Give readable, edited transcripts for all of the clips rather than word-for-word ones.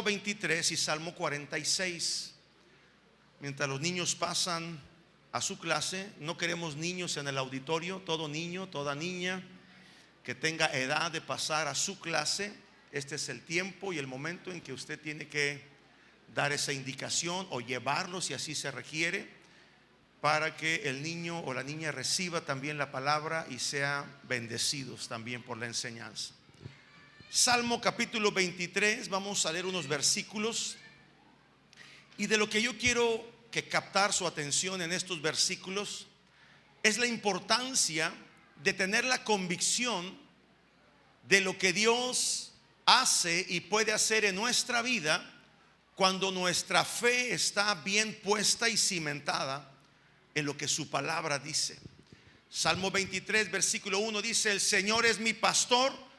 Salmo 23 y Salmo 46. Mientras los niños pasan a su clase, no queremos niños en el auditorio. Todo niño, toda niña que tenga edad de pasar a su clase, este es el tiempo y el momento en que usted tiene que dar esa indicación o llevarlo si así se requiere, para que el niño o la niña reciba también la palabra y sea bendecidos también por la enseñanza. Salmo capítulo 23, vamos a leer unos versículos, y de lo que yo quiero que captar su atención en estos versículos es la importancia de tener la convicción de lo que Dios hace y puede hacer en nuestra vida cuando nuestra fe está bien puesta y cimentada en lo que su palabra dice. Salmo 23 versículo 1 dice: el Señor es mi pastor,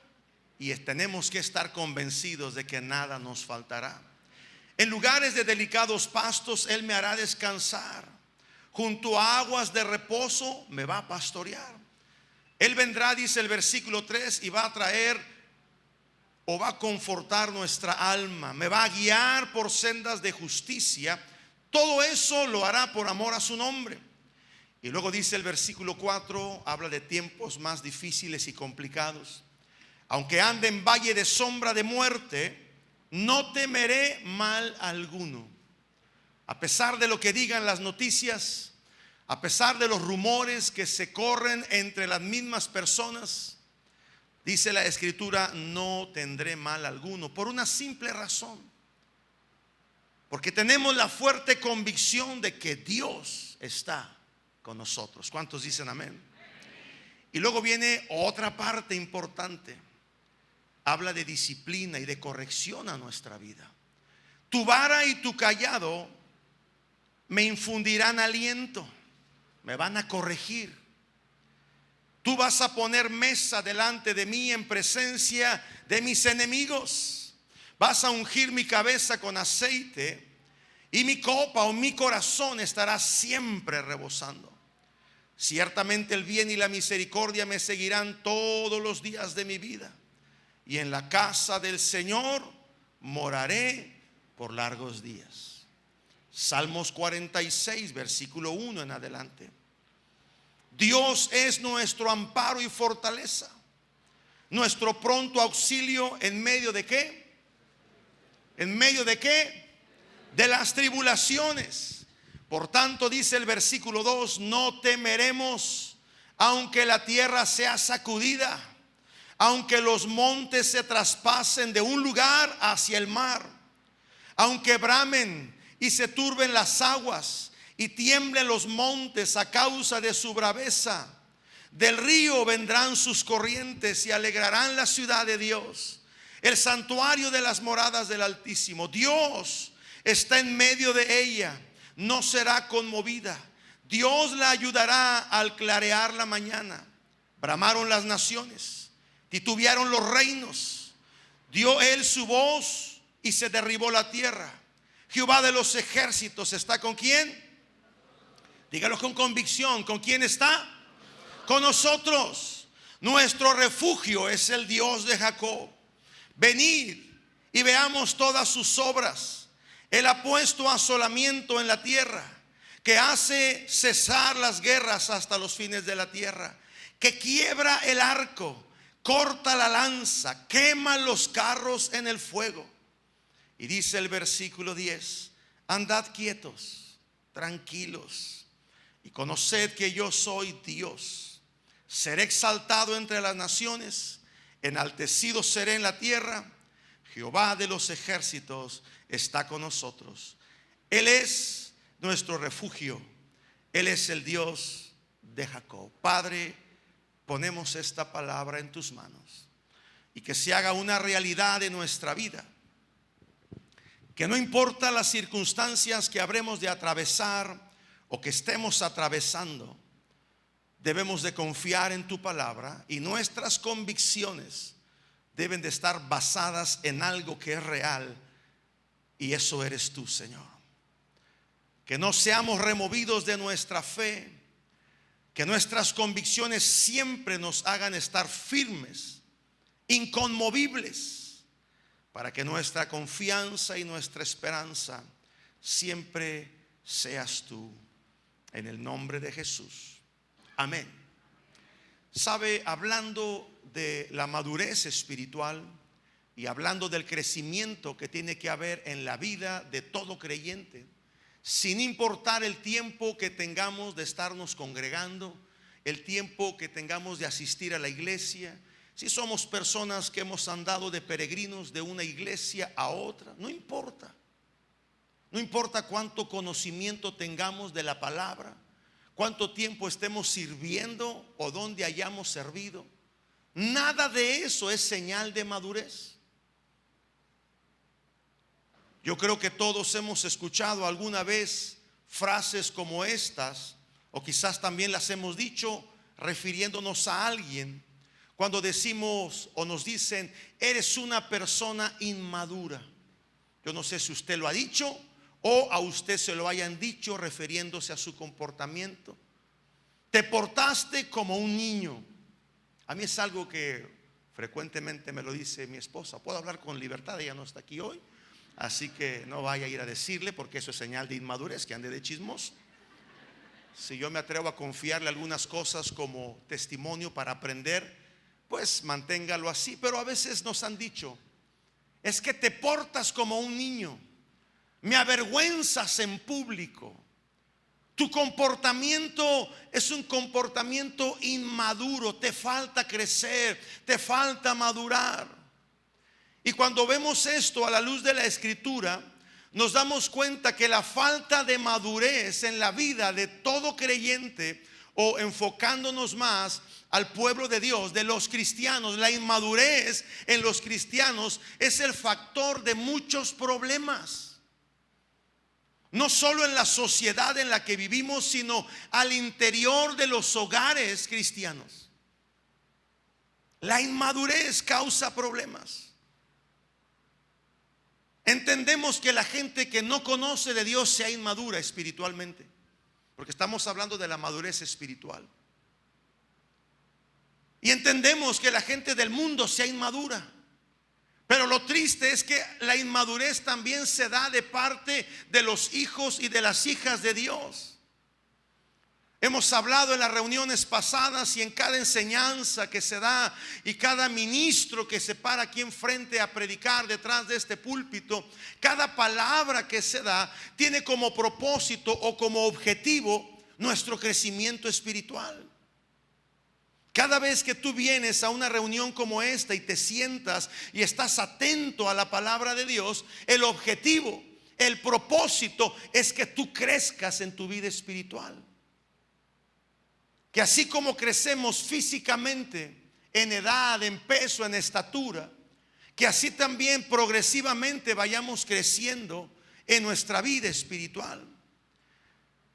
y tenemos que estar convencidos de que nada nos faltará. En lugares de delicados pastos Él me hará descansar, junto a aguas de reposo me va a pastorear. Él vendrá, dice el versículo 3, y va a traer o va a confortar nuestra alma, me va a guiar por sendas de justicia. Todo eso lo hará por amor a su nombre. Y luego dice el versículo 4, habla de tiempos más difíciles y complicados. Aunque ande en valle de sombra de muerte, no temeré mal alguno. A pesar de lo que digan las noticias, a pesar de los rumores que se corren entre las mismas personas, dice la Escritura: no tendré mal alguno, por una simple razón, porque tenemos la fuerte convicción de que Dios está con nosotros. ¿Cuántos dicen amén? Y luego viene otra parte importante. Habla de disciplina y de corrección a nuestra vida. Tu vara y tu cayado me infundirán aliento, me van a corregir. Tú vas a poner mesa delante de mí en presencia de mis enemigos. Vas a ungir mi cabeza con aceite, y mi copa o mi corazón estará siempre rebosando. Ciertamente el bien y la misericordia me seguirán todos los días de mi vida, y en la casa del Señor moraré por largos días. Salmos 46 versículo 1 en adelante. Dios es nuestro amparo y fortaleza, nuestro pronto auxilio en medio de ¿qué? ¿En medio de qué? De las tribulaciones. Por tanto, dice el versículo 2, no temeremos, aunque la tierra sea sacudida, aunque los montes se traspasen de un lugar hacia el mar, aunque bramen y se turben las aguas y tiemblen los montes a causa de su braveza. Del río vendrán sus corrientes y alegrarán la ciudad de Dios, el santuario de las moradas del Altísimo. Dios está en medio de ella, no será conmovida. Dios la ayudará al clarear la mañana. Bramaron las naciones, titubearon los reinos. Dio Él su voz y se derribó la tierra. Jehová de los ejércitos está ¿con quién? Dígalo con convicción. ¿Con quién está? Con nosotros. Nuestro refugio es el Dios de Jacob. Venid y veamos todas sus obras. Él ha puesto asolamiento en la tierra, que hace cesar las guerras hasta los fines de la tierra, que quiebra el arco, corta la lanza, quema los carros en el fuego. Y dice el versículo 10: andad quietos, tranquilos, y conoced que yo soy Dios. Seré exaltado entre las naciones, enaltecido seré en la tierra. Jehová de los ejércitos está con nosotros. Él es nuestro refugio, Él es el Dios de Jacob. Padre, ponemos esta palabra en tus manos, y que se haga una realidad de nuestra vida. Que no importa las circunstancias que habremos de atravesar o que estemos atravesando, debemos de confiar en tu palabra, y nuestras convicciones deben de estar basadas en algo que es real, y eso eres tú, Señor. Que no seamos removidos de nuestra fe, que nuestras convicciones siempre nos hagan estar firmes, inconmovibles, para que nuestra confianza y nuestra esperanza siempre seas tú, en el nombre de Jesús. Amén. Sabe, hablando de la madurez espiritual y hablando del crecimiento que tiene que haber en la vida de todo creyente, sin importar el tiempo que tengamos de estarnos congregando, el tiempo que tengamos de asistir a la iglesia, si somos personas que hemos andado de peregrinos de una iglesia a otra, no importa. No importa cuánto conocimiento tengamos de la palabra, cuánto tiempo estemos sirviendo o dónde hayamos servido, nada de eso es señal de madurez. Yo creo que todos hemos escuchado alguna vez frases como estas, o quizás también las hemos dicho refiriéndonos a alguien, cuando decimos o nos dicen: eres una persona inmadura. Yo no sé si usted lo ha dicho o a usted se lo hayan dicho refiriéndose a su comportamiento. Te portaste como un niño. A mí es algo que frecuentemente me lo dice mi esposa. Puedo hablar con libertad, ella no está aquí hoy, así que no vaya a ir a decirle, porque eso es señal de inmadurez, que ande de chismoso. Si yo me atrevo a confiarle algunas cosas como testimonio para aprender, pues manténgalo así. Pero a veces nos han dicho: es que te portas como un niño, me avergüenzas en público, tu comportamiento es un comportamiento inmaduro, te falta crecer, te falta madurar. Y cuando vemos esto a la luz de la Escritura, nos damos cuenta que la falta de madurez en la vida de todo creyente, o enfocándonos más al pueblo de Dios, de los cristianos, la inmadurez en los cristianos es el factor de muchos problemas. No solo en la sociedad en la que vivimos, sino al interior de los hogares cristianos. La inmadurez causa problemas. Entendemos que la gente que no conoce de Dios sea inmadura espiritualmente, porque estamos hablando de la madurez espiritual. Y entendemos que la gente del mundo sea inmadura. Pero lo triste es que la inmadurez también se da de parte de los hijos y de las hijas de Dios. Hemos hablado en las reuniones pasadas y en cada enseñanza que se da y cada ministro que se para aquí enfrente a predicar detrás de este púlpito, cada palabra que se da tiene como propósito o como objetivo nuestro crecimiento espiritual. Cada vez que tú vienes a una reunión como esta y te sientas y estás atento a la palabra de Dios, el objetivo, el propósito es que tú crezcas en tu vida espiritual. Que así como crecemos físicamente, en edad, en peso, en estatura, que así también progresivamente vayamos creciendo en nuestra vida espiritual.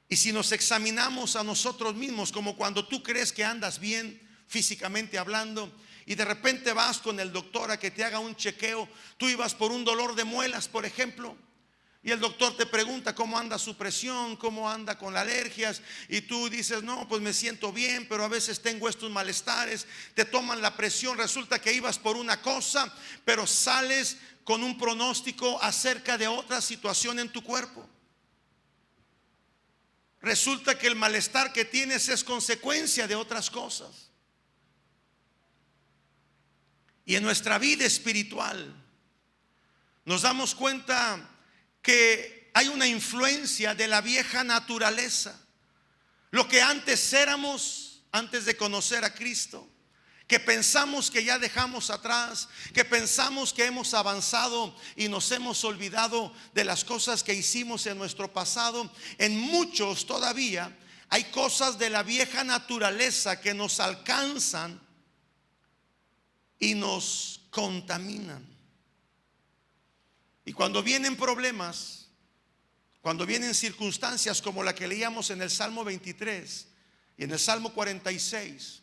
Y si nos examinamos a nosotros mismos, como cuando tú crees que andas bien físicamente hablando y de repente vas con el doctor a que te haga un chequeo, tú ibas por un dolor de muelas, por ejemplo, y el doctor te pregunta cómo anda su presión, cómo anda con las alergias, y tú dices: no, pues me siento bien, pero a veces tengo estos malestares. Te toman la presión, resulta que ibas por una cosa, pero sales con un pronóstico acerca de otra situación en tu cuerpo. Resulta que el malestar que tienes es consecuencia de otras cosas. Y en nuestra vida espiritual nos damos cuenta que hay una influencia de la vieja naturaleza. Lo que antes éramos, antes de conocer a Cristo, que pensamos que ya dejamos atrás, que pensamos que hemos avanzado y nos hemos olvidado de las cosas que hicimos en nuestro pasado. En muchos todavía hay cosas de la vieja naturaleza que nos alcanzan y nos contaminan. Y cuando vienen problemas, cuando vienen circunstancias como la que leíamos en el Salmo 23 y en el Salmo 46,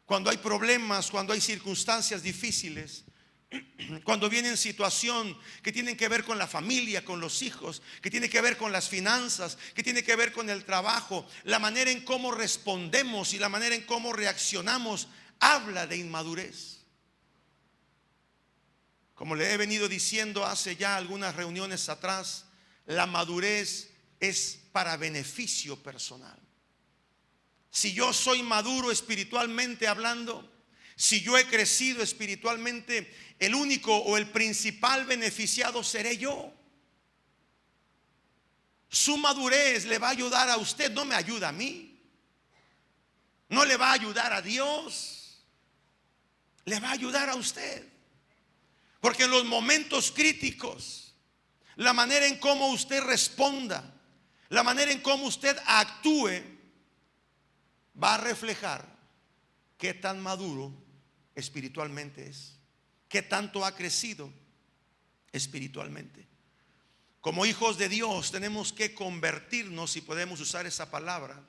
cuando hay problemas, cuando hay circunstancias difíciles, cuando vienen situaciones que tienen que ver con la familia, con los hijos, que tienen que ver con las finanzas, que tienen que ver con el trabajo, la manera en cómo respondemos y la manera en cómo reaccionamos habla de inmadurez. Como le he venido diciendo hace ya algunas reuniones atrás, la madurez es para beneficio personal. Si yo soy maduro espiritualmente hablando, si yo he crecido espiritualmente, el único o el principal beneficiado seré yo. Su madurez le va a ayudar a usted, no me ayuda a mí. No le va a ayudar a Dios, le va a ayudar a usted. Porque en los momentos críticos, la manera en cómo usted responda, la manera en cómo usted actúe, va a reflejar qué tan maduro espiritualmente es, qué tanto ha crecido espiritualmente. Como hijos de Dios tenemos que convertirnos, si podemos usar esa palabra,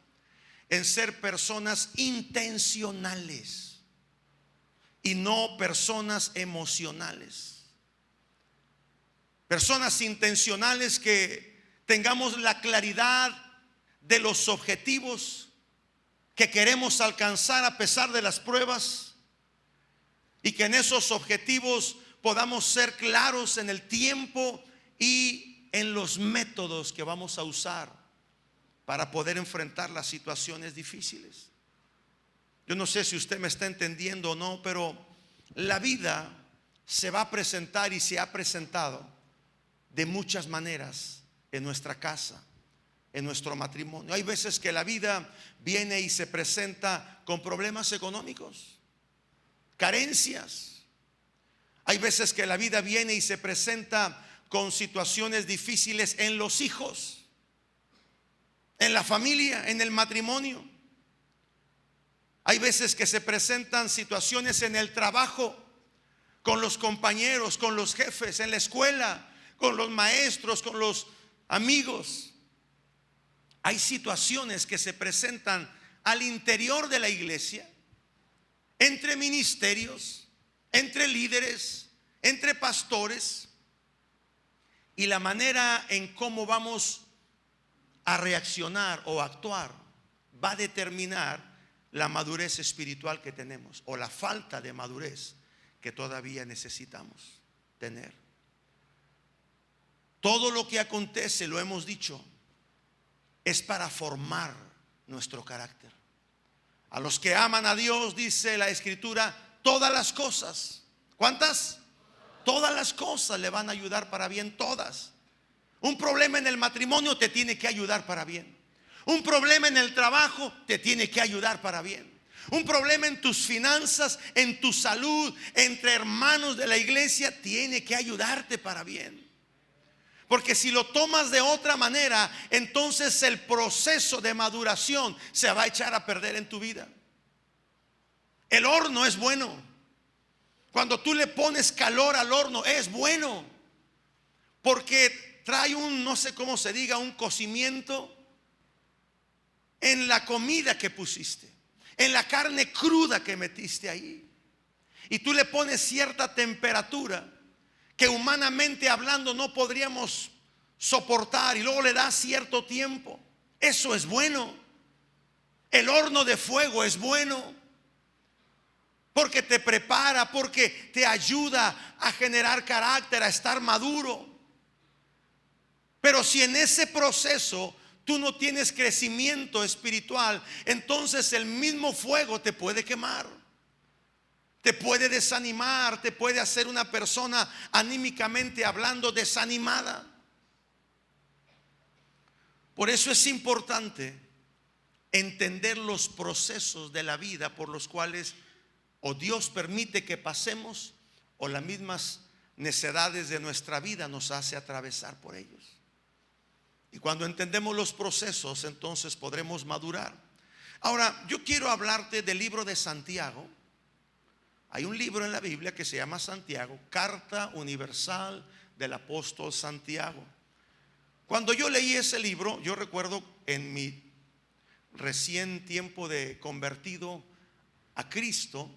en ser personas intencionales y no personas emocionales. Personas intencionales que tengamos la claridad de los objetivos que queremos alcanzar a pesar de las pruebas, y que en esos objetivos podamos ser claros en el tiempo y en los métodos que vamos a usar para poder enfrentar las situaciones difíciles. Yo no sé si usted me está entendiendo o no, pero la vida se va a presentar y se ha presentado de muchas maneras en nuestra casa, en nuestro matrimonio. Hay veces que la vida viene y se presenta con problemas económicos, carencias. Hay veces que la vida viene y se presenta con situaciones difíciles en los hijos, en la familia, en el matrimonio. Hay veces que se presentan situaciones en el trabajo, con los compañeros, con los jefes, en la escuela, con los maestros, con los amigos. Hay situaciones que se presentan al interior de la iglesia, entre ministerios, entre líderes, entre pastores, y la manera en cómo vamos a reaccionar o actuar va a determinar la madurez espiritual que tenemos o la falta de madurez que todavía necesitamos tener. Todo lo que acontece, lo hemos dicho, es para formar nuestro carácter. A los que aman a Dios, dice la Escritura, todas las cosas, ¿cuántas? Todas las cosas le van a ayudar para bien, todas. Un problema en el matrimonio te tiene que ayudar para bien. Un problema en el trabajo te tiene que ayudar para bien. Un problema en tus finanzas, en tu salud, entre hermanos de la iglesia, tiene que ayudarte para bien. Porque si lo tomas de otra manera, entonces el proceso de maduración se va a echar a perder en tu vida. El horno es bueno. Cuando tú le pones calor al horno, es bueno, porque trae un, no sé cómo se diga, un cocimiento en la comida que pusiste, en la carne cruda que metiste ahí. Y tú le pones cierta temperatura que humanamente hablando no podríamos soportar, y luego le das cierto tiempo. Eso es bueno. El horno de fuego es bueno, porque te prepara, porque te ayuda a generar carácter, a estar maduro. Pero si en ese proceso tú no tienes crecimiento espiritual, entonces el mismo fuego te puede quemar, te puede desanimar, te puede hacer una persona anímicamente hablando desanimada. Por eso es importante entender los procesos de la vida por los cuales o Dios permite que pasemos, o las mismas necedades de nuestra vida nos hace atravesar por ellos. Y cuando entendemos los procesos, entonces podremos madurar. Ahora, yo quiero hablarte del libro de Santiago. Hay un libro en la Biblia que se llama Santiago, Carta Universal del Apóstol Santiago. Cuando yo leí ese libro, yo recuerdo en mi recién tiempo de convertido a Cristo,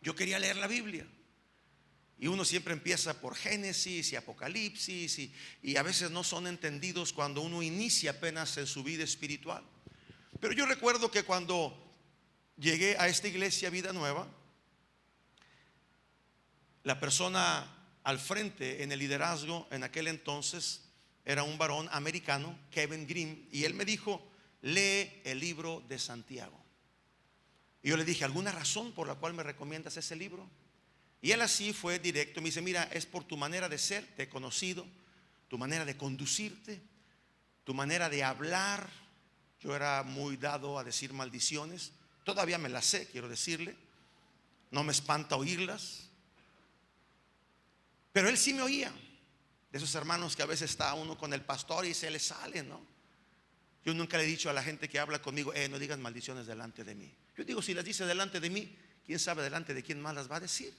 yo quería leer la Biblia. Y uno siempre empieza por Génesis y Apocalipsis, y a veces no son entendidos cuando uno inicia apenas en su vida espiritual. Pero yo recuerdo que cuando llegué a esta iglesia Vida Nueva, La persona al frente en el liderazgo en aquel entonces era un varón americano, Kevin Green, y él me dijo: lee el libro de Santiago. Y yo le dije: ¿alguna razón por la cual me recomiendas ese libro? Y él así fue directo, me dice: mira, es por tu manera de ser, te he conocido, tu manera de conducirte, tu manera de hablar. Yo era muy dado a decir maldiciones, todavía me las sé, quiero decirle, no me espanta oírlas, pero él sí me oía. De esos hermanos que a veces está uno con el pastor y se le sale, ¿no? Yo nunca le he dicho a la gente que habla conmigo: no digas maldiciones delante de mí. Yo digo, si las dice delante de mí, quién sabe delante de quién más las va a decir.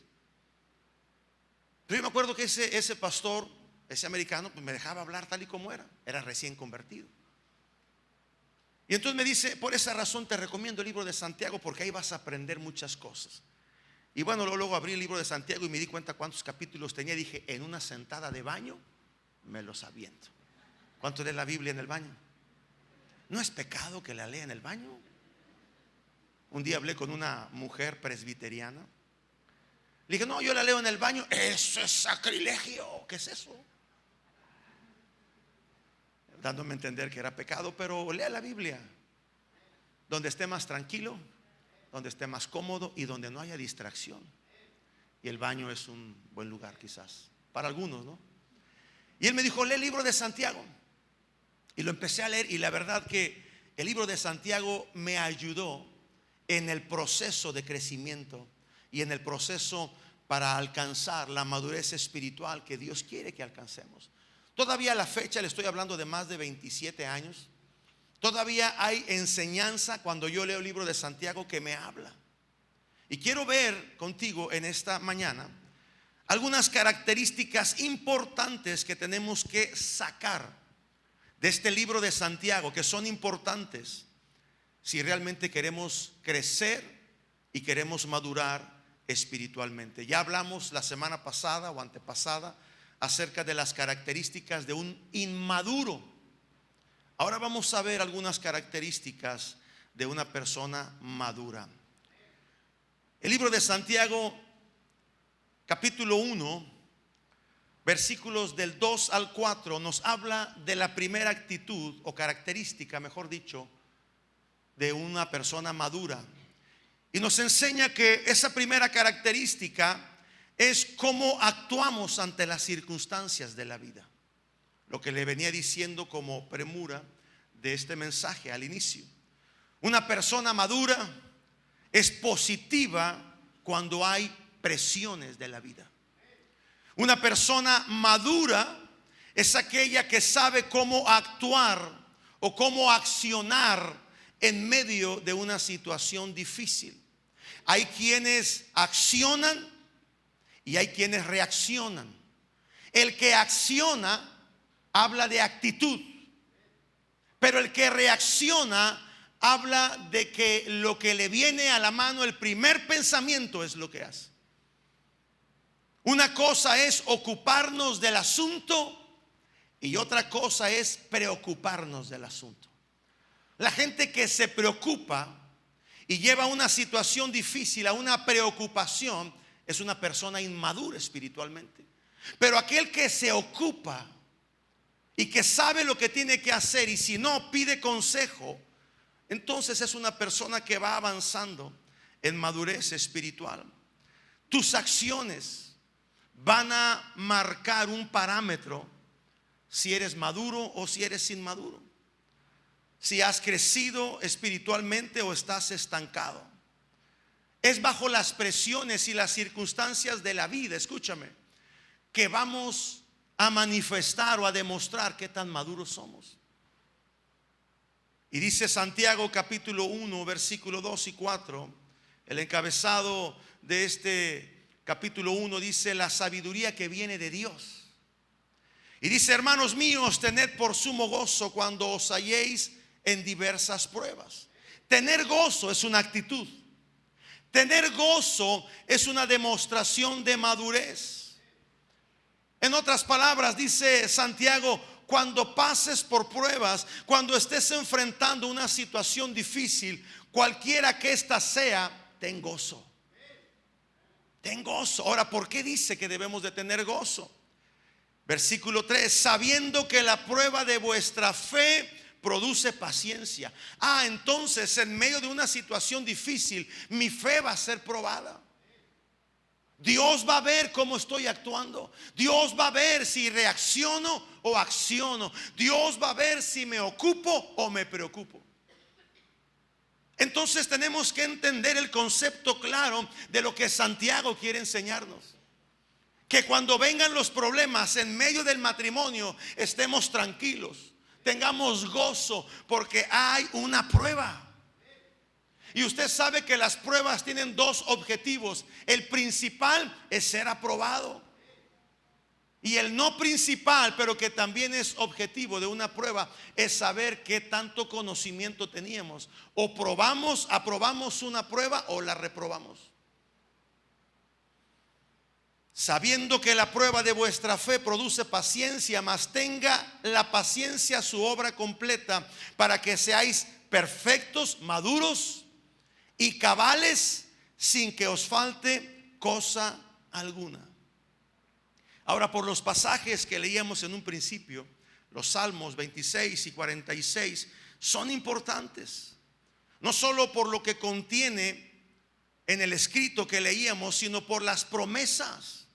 Pero yo me acuerdo que ese pastor, ese americano, pues me dejaba hablar tal y como era recién convertido. Y entonces me dice: por esa razón te recomiendo el libro de Santiago, porque ahí vas a aprender muchas cosas. Y bueno, luego abrí el libro de Santiago y me di cuenta cuántos capítulos tenía. Dije: en una sentada de baño me los aviento. ¿Cuánto lee la Biblia en el baño? ¿No es pecado que la lea en el baño? Un día hablé con una mujer presbiteriana. Le dije: no, yo la leo en el baño. Eso es sacrilegio. ¿Qué es eso? Dándome a entender que era pecado. Pero lea la Biblia donde esté más tranquilo, donde esté más cómodo y donde no haya distracción. Y el baño es un buen lugar quizás para algunos, ¿no? Y él me dijo: lee el libro de Santiago. Y lo empecé a leer, y la verdad que el libro de Santiago me ayudó en el proceso de crecimiento y en el proceso para alcanzar la madurez espiritual que Dios quiere que alcancemos. Todavía a la fecha, le estoy hablando de más de 27 años, todavía hay enseñanza cuando yo leo el libro de Santiago que me habla. Y quiero ver contigo en esta mañana algunas características importantes que tenemos que sacar de este libro de Santiago, que son importantes si realmente queremos crecer y queremos madurar espiritualmente. Ya hablamos la semana pasada o antepasada acerca de las características de un inmaduro. Ahora vamos a ver algunas características de una persona madura. El libro de Santiago, capítulo 1, versículos del 2 al 4, nos habla de la primera actitud o característica, mejor dicho, de una persona madura. Y nos enseña que esa primera característica es cómo actuamos ante las circunstancias de la vida. Lo que le venía diciendo como premura de este mensaje al inicio. Una persona madura es positiva cuando hay presiones de la vida. Una persona madura es aquella que sabe cómo actuar o cómo accionar en medio de una situación difícil. Hay quienes accionan y hay quienes reaccionan. El que acciona habla de actitud, pero el que reacciona habla de que lo que le viene a la mano, el primer pensamiento, es lo que hace. Una cosa es ocuparnos del asunto y otra cosa es preocuparnos del asunto. La gente que se preocupa y lleva una situación difícil a una preocupación es una persona inmadura espiritualmente. Pero aquel que se ocupa y que sabe lo que tiene que hacer, y si no pide consejo, entonces es una persona que va avanzando en madurez espiritual. Tus acciones van a marcar un parámetro si eres maduro o si eres inmaduro, si has crecido espiritualmente o estás estancado. Es bajo las presiones y las circunstancias de la vida, escúchame, que vamos a manifestar o a demostrar qué tan maduros somos. Y dice Santiago capítulo 1 versículo 2 y 4, el encabezado de este capítulo 1 dice: la sabiduría que viene de Dios. Y dice: hermanos míos, tened por sumo gozo cuando os halléis en diversas pruebas. Tener gozo es una actitud. Tener gozo es una demostración de madurez. En otras palabras, dice Santiago: cuando pases por pruebas, cuando estés enfrentando una situación difícil, cualquiera que ésta sea, ten gozo. Ten gozo. Ahora, ¿por qué dice que debemos de tener gozo? Versículo 3, sabiendo que la prueba de vuestra fe produce paciencia. Entonces en medio de una situación difícil, mi fe va a ser probada. Dios va a ver cómo estoy actuando. Dios va a ver si reacciono o acciono. Dios va a ver si me ocupo o me preocupo. Entonces tenemos que entender el concepto claro de lo que Santiago quiere enseñarnos. Que cuando vengan los problemas en medio del matrimonio, estemos tranquilos, tengamos gozo, porque hay una prueba. Y usted sabe que las pruebas tienen dos objetivos. El principal es ser aprobado. Y el no principal, pero que también es objetivo de una prueba, es saber qué tanto conocimiento teníamos. O aprobamos una prueba o la reprobamos. Sabiendo que la prueba de vuestra fe produce paciencia, mas tenga la paciencia su obra completa, para que seáis perfectos, maduros y cabales, sin que os falte cosa alguna. Ahora, por los pasajes que leíamos en un principio, los Salmos 26 y 46 son importantes, no solo por lo que contiene en el escrito que leíamos, sino por las promesas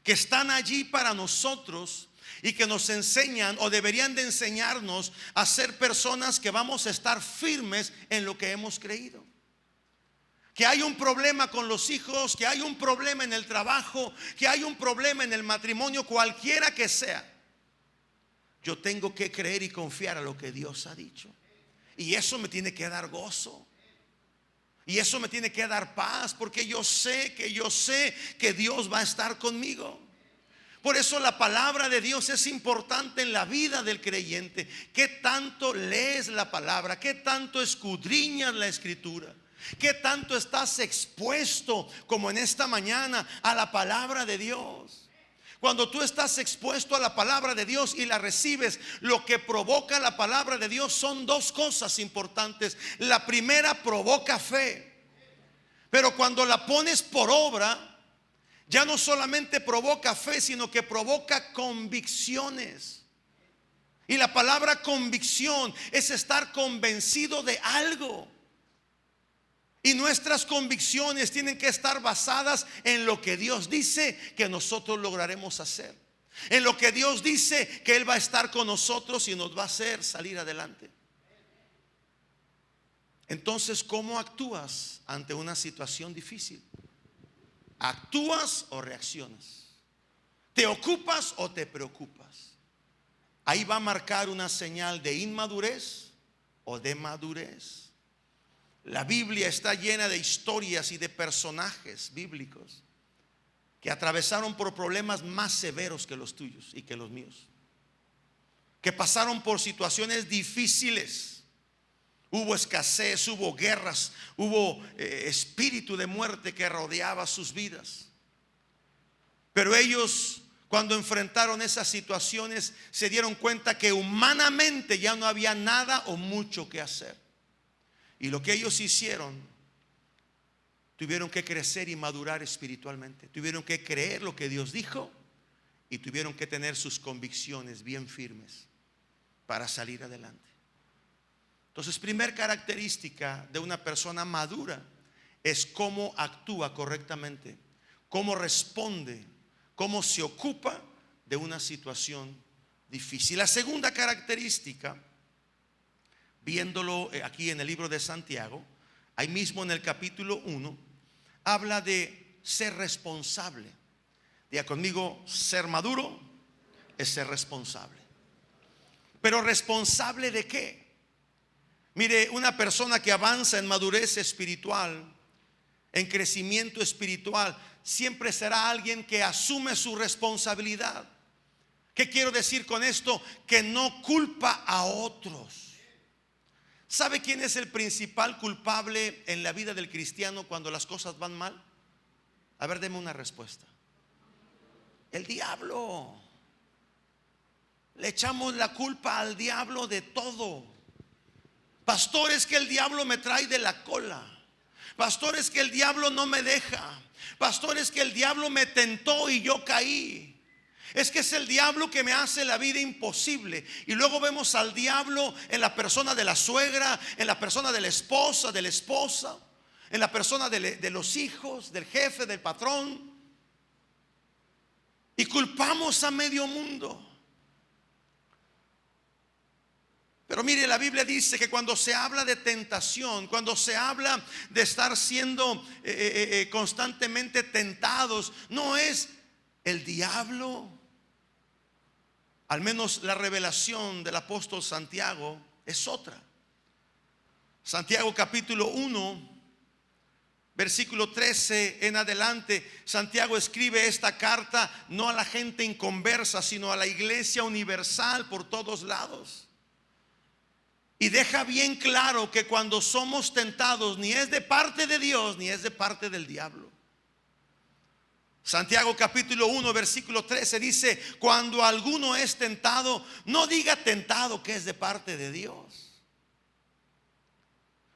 que están allí para nosotros y que nos enseñan, o deberían de enseñarnos, a ser personas que vamos a estar firmes en lo que hemos creído. Que hay un problema con los hijos, que hay un problema en el trabajo, que hay un problema en el matrimonio, cualquiera que sea, yo tengo que creer y confiar a lo que Dios ha dicho. Y eso me tiene que dar gozo. Y eso me tiene que dar paz, porque yo sé que Dios va a estar conmigo. Por eso la palabra de Dios es importante en la vida del creyente. ¿Qué tanto lees la palabra? ¿Qué tanto escudriñas la escritura? ¿Qué tanto estás expuesto, como en esta mañana, a la palabra de Dios? Cuando tú estás expuesto a la palabra de Dios y la recibes, lo que provoca la palabra de Dios son dos cosas importantes. La primera, provoca fe. Pero cuando la pones por obra, ya no solamente provoca fe, sino que provoca convicciones. Y la palabra convicción es estar convencido de algo. Y nuestras convicciones tienen que estar basadas en lo que Dios dice que nosotros lograremos hacer. En lo que Dios dice que Él va a estar con nosotros y nos va a hacer salir adelante. Entonces, ¿cómo actúas ante una situación difícil? ¿Actúas o reaccionas? ¿Te ocupas o te preocupas? Ahí va a marcar una señal de inmadurez o de madurez. La Biblia está llena de historias y de personajes bíblicos que atravesaron por problemas más severos que los tuyos y que los míos, que pasaron por situaciones difíciles. Hubo escasez, hubo guerras, hubo espíritu de muerte que rodeaba sus vidas. Pero ellos, cuando enfrentaron esas situaciones, se dieron cuenta que humanamente ya no había nada o mucho que hacer. Y lo que ellos hicieron, tuvieron que crecer y madurar espiritualmente. Tuvieron que creer lo que Dios dijo y tuvieron que tener sus convicciones bien firmes para salir adelante. Entonces, primer característica de una persona madura es cómo actúa correctamente, cómo responde, cómo se ocupa de una situación difícil. La segunda característica, viéndolo aquí en el libro de Santiago, ahí mismo en el capítulo 1, habla de ser responsable. Diga conmigo, ser maduro es ser responsable. Pero ¿responsable de qué? Mire, una persona que avanza en madurez espiritual, en crecimiento espiritual, siempre será alguien que asume su responsabilidad. ¿Qué quiero decir con esto? Que no culpa a otros. ¿Sabe quién es el principal culpable en la vida del cristiano cuando las cosas van mal? A ver, deme una respuesta. El diablo. Le echamos la culpa al diablo de todo. Pastor, es que el diablo me trae de la cola. Pastor, es que el diablo no me deja. Pastor, es que el diablo me tentó y yo caí. Es que es el diablo que me hace la vida imposible. Y luego vemos al diablo en la persona de la suegra, en la persona de la esposa, en la persona de los hijos, del jefe, del patrón. Y culpamos a medio mundo. Pero mire, la Biblia dice que cuando se habla de tentación, cuando se habla de estar siendo constantemente tentados, no es el diablo. Al menos la revelación del apóstol Santiago es otra. Santiago capítulo 1, versículo 13 en adelante, Santiago escribe esta carta no a la gente inconversa, sino a la iglesia universal por todos lados. Y deja bien claro que cuando somos tentados, ni es de parte de Dios, ni es de parte del diablo. Santiago capítulo 1 versículo 13 dice: cuando alguno es tentado, no diga tentado que es de parte de Dios.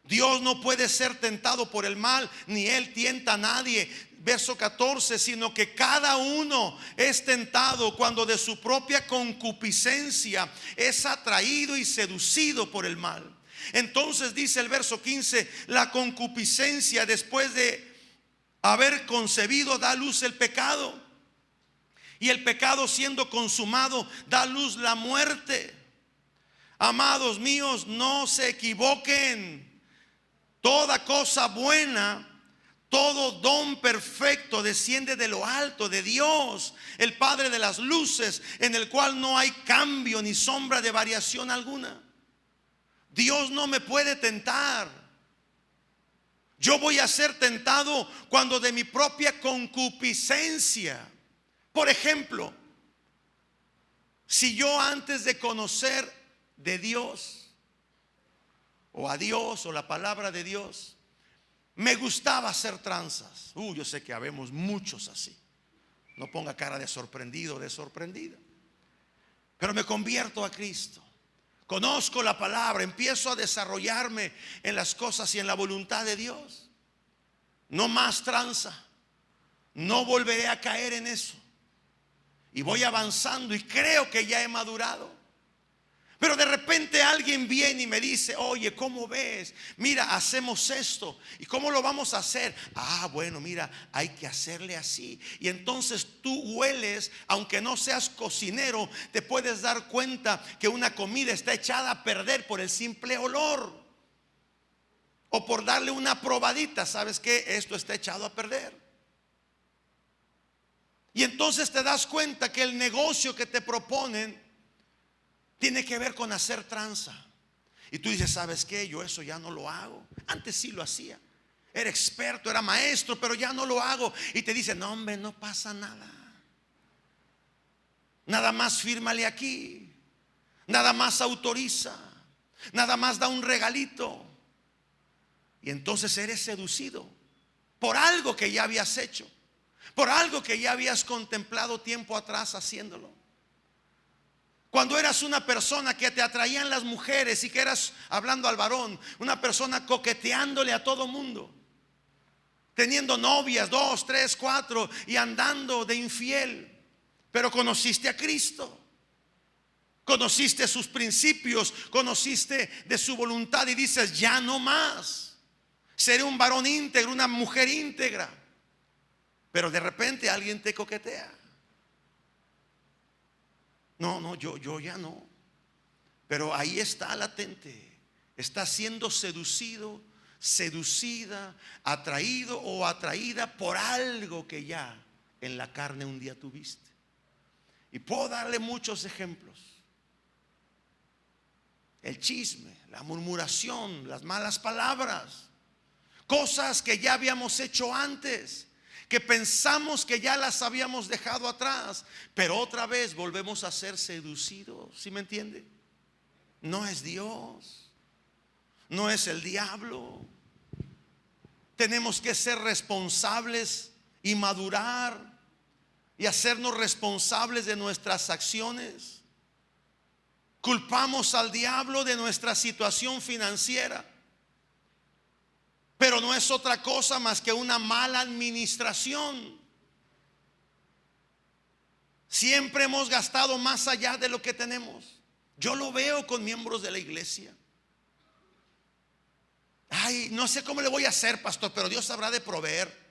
Dios no puede ser tentado por el mal, ni Él tienta a nadie. Verso 14, sino que cada uno es tentado cuando de su propia concupiscencia es atraído y seducido por el mal. Entonces dice el verso 15: la concupiscencia, después de haber concebido, da a luz el pecado, y el pecado, siendo consumado, da a luz la muerte. Amados míos, no se equivoquen. Toda cosa buena, todo don perfecto desciende de lo alto, de Dios, el Padre de las luces, en el cual no hay cambio ni sombra de variación alguna. Dios no me puede tentar. Yo voy a ser tentado cuando de mi propia concupiscencia. Por ejemplo, si yo antes de conocer de Dios, o a Dios, o la palabra de Dios, me gustaba hacer tranzas. Yo sé que habemos muchos así. No ponga cara de sorprendido o de sorprendida. Pero me convierto a Cristo. Conozco la palabra, empiezo a desarrollarme en las cosas y en la voluntad de Dios. No más tranza. No volveré a caer en eso. Y voy avanzando y creo que ya he madurado. Pero de repente alguien viene y me dice: oye, ¿cómo ves? Mira, hacemos esto. ¿Y cómo lo vamos a hacer? Bueno, mira, hay que hacerle así. Y entonces tú hueles, aunque no seas cocinero, te puedes dar cuenta que una comida está echada a perder por el simple olor, o por darle una probadita. ¿Sabes qué? Esto está echado a perder. Y entonces te das cuenta que el negocio que te proponen tiene que ver con hacer tranza. Y tú dices: ¿sabes qué? Yo eso ya no lo hago. Antes sí lo hacía. Era experto, era maestro, pero ya no lo hago. Y te dicen: no, hombre, no pasa nada. Nada más fírmale aquí. Nada más autoriza. Nada más da un regalito. Y entonces eres seducido por algo que ya habías hecho, por algo que ya habías contemplado tiempo atrás haciéndolo. Cuando eras una persona que te atraían las mujeres y que eras, hablando al varón, una persona coqueteándole a todo mundo, teniendo novias, 2, 3, 4, y andando de infiel. Pero conociste a Cristo, conociste sus principios, conociste de su voluntad y dices: ya no más. Seré un varón íntegro, una mujer íntegra. Pero de repente alguien te coquetea. No, yo ya no. Pero ahí está latente. Está siendo seducido, seducida, atraído o atraída por algo que ya en la carne un día tuviste. Y puedo darle muchos ejemplos. El chisme, la murmuración, las malas palabras, cosas que ya habíamos hecho antes, que pensamos que ya las habíamos dejado atrás, pero otra vez volvemos a ser seducidos. ¿Sí me entiende? No es Dios, no es el diablo. Tenemos que ser responsables y madurar y hacernos responsables de nuestras acciones. Culpamos al diablo de nuestra situación financiera. pero no es otra cosa más que una mala administración. Siempre hemos gastado más allá de lo que tenemos. Yo lo veo con miembros de la iglesia. Ay, no sé cómo le voy a hacer, pastor, pero Dios habrá de proveer.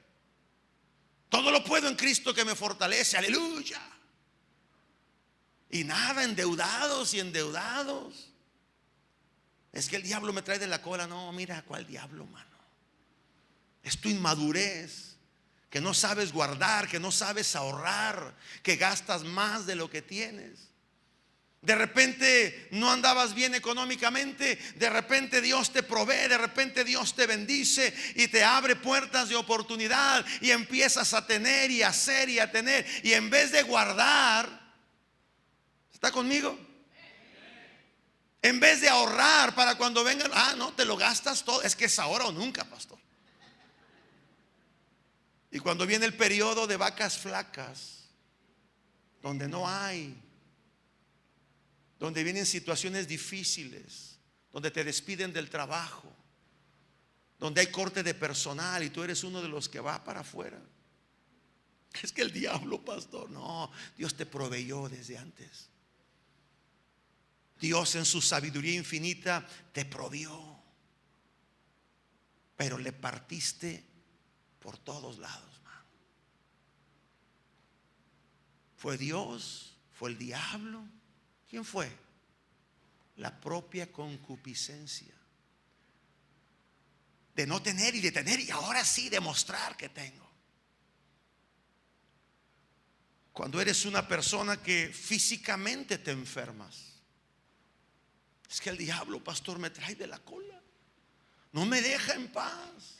Todo lo puedo en Cristo que me fortalece, aleluya. Y nada, endeudados y endeudados. Es que el diablo me trae de la cola. No, mira, ¿cuál diablo, mano? Es tu inmadurez, que no sabes guardar, que no sabes ahorrar, que gastas más de lo que tienes. De repente no andabas bien económicamente, de repente Dios te provee, de repente Dios te bendice y te abre puertas de oportunidad y empiezas a tener y a hacer y a tener, y en vez de guardar, ¿está conmigo? En vez de ahorrar para cuando vengan, no, te lo gastas todo. Es que es ahora o nunca, pastor. Y cuando viene el periodo de vacas flacas, donde no hay, donde vienen situaciones difíciles, donde te despiden del trabajo, donde hay corte de personal y tú eres uno de los que va para afuera. Es que el diablo, pastor, no, Dios te proveyó desde antes. Dios en su sabiduría infinita te provió, pero le partiste por todos lados, man. ¿Fue Dios? ¿Fue el diablo? ¿Quién fue? La propia concupiscencia de no tener y de tener, y ahora sí demostrar que tengo. Cuando eres una persona que físicamente te enfermas, es que el diablo, pastor, me trae de la cola, no me deja en paz.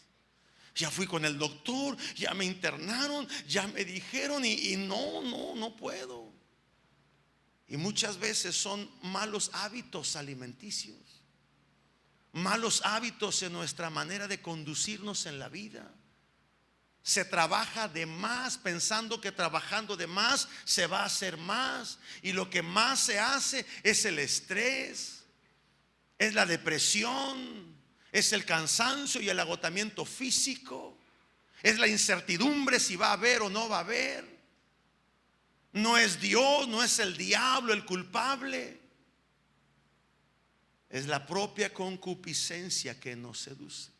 Ya fui con el doctor, ya me internaron, ya me dijeron y no puedo. Y muchas veces son malos hábitos alimenticios, malos hábitos en nuestra manera de conducirnos en la vida. Se trabaja de más pensando que trabajando de más se va a hacer más, y lo que más se hace es el estrés, es la depresión, es el cansancio y el agotamiento físico, es la incertidumbre si va a haber o no va a haber. No es Dios, no es el diablo el culpable, es la propia concupiscencia que nos seduce.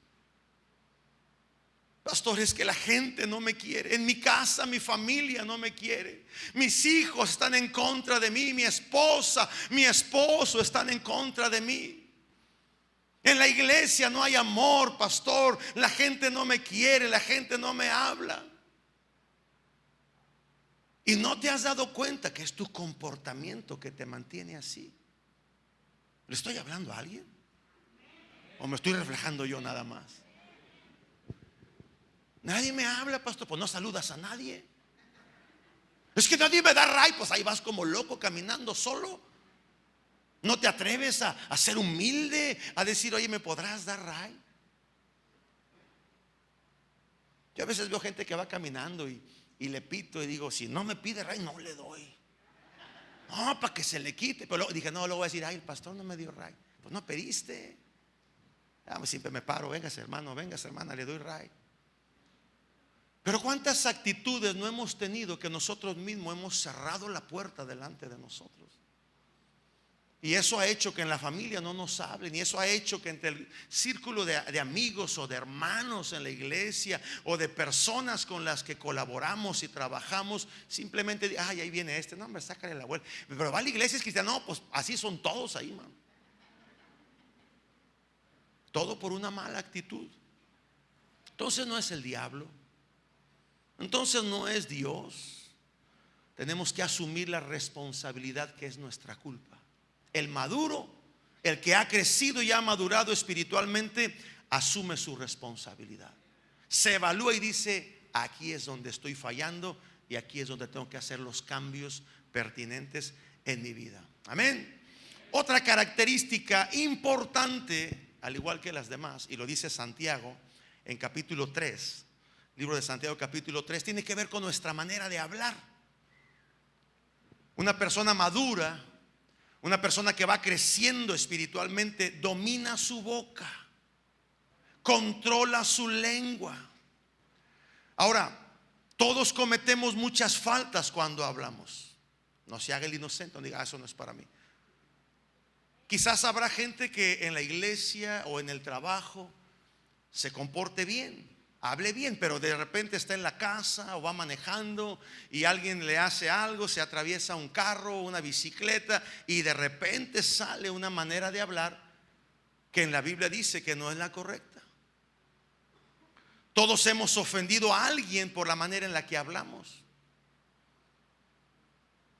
Pastor, es que la gente no me quiere. En mi casa, mi familia no me quiere. Mis hijos están en contra de mí. Mi esposa, mi esposo están en contra de mí. En la iglesia no hay amor, pastor. La gente no me quiere, la gente no me habla. Y no te has dado cuenta que es tu comportamiento que te mantiene así. ¿Le estoy hablando a alguien? ¿O me estoy reflejando yo nada más? Nadie me habla, pastor. Pues no saludas a nadie. Es que nadie me da ray. Pues ahí vas como loco caminando solo. No te atreves a ser humilde, a decir, oye, ¿me podrás dar ray? Yo a veces veo gente que va caminando y le pito y digo, si no me pide ray, no le doy. No, para que se le quite. Pero luego dije, no, luego voy a decir, ay, el pastor no me dio ray. Pues no pediste. Siempre me paro, véngase hermano, véngase hermana, le doy ray. Pero cuántas actitudes no hemos tenido que nosotros mismos hemos cerrado la puerta delante de nosotros. Y eso ha hecho que en la familia no nos hablen. Y eso ha hecho que entre el círculo de amigos o de hermanos en la iglesia o de personas con las que colaboramos y trabajamos, simplemente, ay, ahí viene este, no hombre, sácale la vuelta. Pero va a la iglesia, es cristiana. No, pues así son todos ahí, man. Todo por una mala actitud. Entonces no es el diablo, entonces no es Dios. Tenemos que asumir la responsabilidad que es nuestra culpa. El maduro, el que ha crecido y ha madurado espiritualmente, asume su responsabilidad. Se evalúa y dice, aquí es donde estoy fallando y aquí es donde tengo que hacer los cambios pertinentes en mi vida. Amén. Otra característica importante, al igual que las demás, y lo dice Santiago en capítulo 3, libro de Santiago capítulo 3, tiene que ver con nuestra manera de hablar. Una persona madura, una persona que va creciendo espiritualmente, domina su boca, controla su lengua. Ahora, todos cometemos muchas faltas cuando hablamos. No se haga el inocente, no diga eso no es para mí. Quizás habrá gente que en la iglesia o en el trabajo se comporte bien, hable bien, pero de repente está en la casa o va manejando y alguien le hace algo, se atraviesa un carro, una bicicleta, y de repente sale una manera de hablar que en la Biblia dice que no es la correcta. Todos hemos ofendido a alguien por la manera en la que hablamos.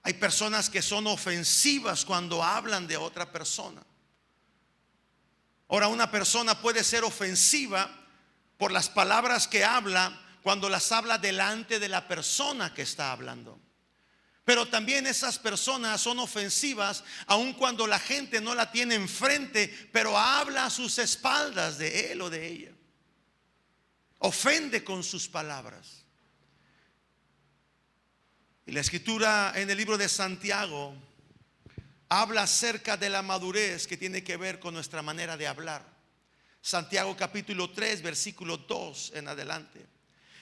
Hay personas que son ofensivas cuando hablan de otra persona. Ahora, una persona puede ser ofensiva por las palabras que habla cuando las habla delante de la persona que está hablando. Pero también esas personas son ofensivas aun cuando la gente no la tiene enfrente, pero habla a sus espaldas de él o de ella. Ofende con sus palabras. Y la escritura en el libro de Santiago habla acerca de la madurez que tiene que ver con nuestra manera de hablar. Santiago capítulo 3 versículo 2 en adelante.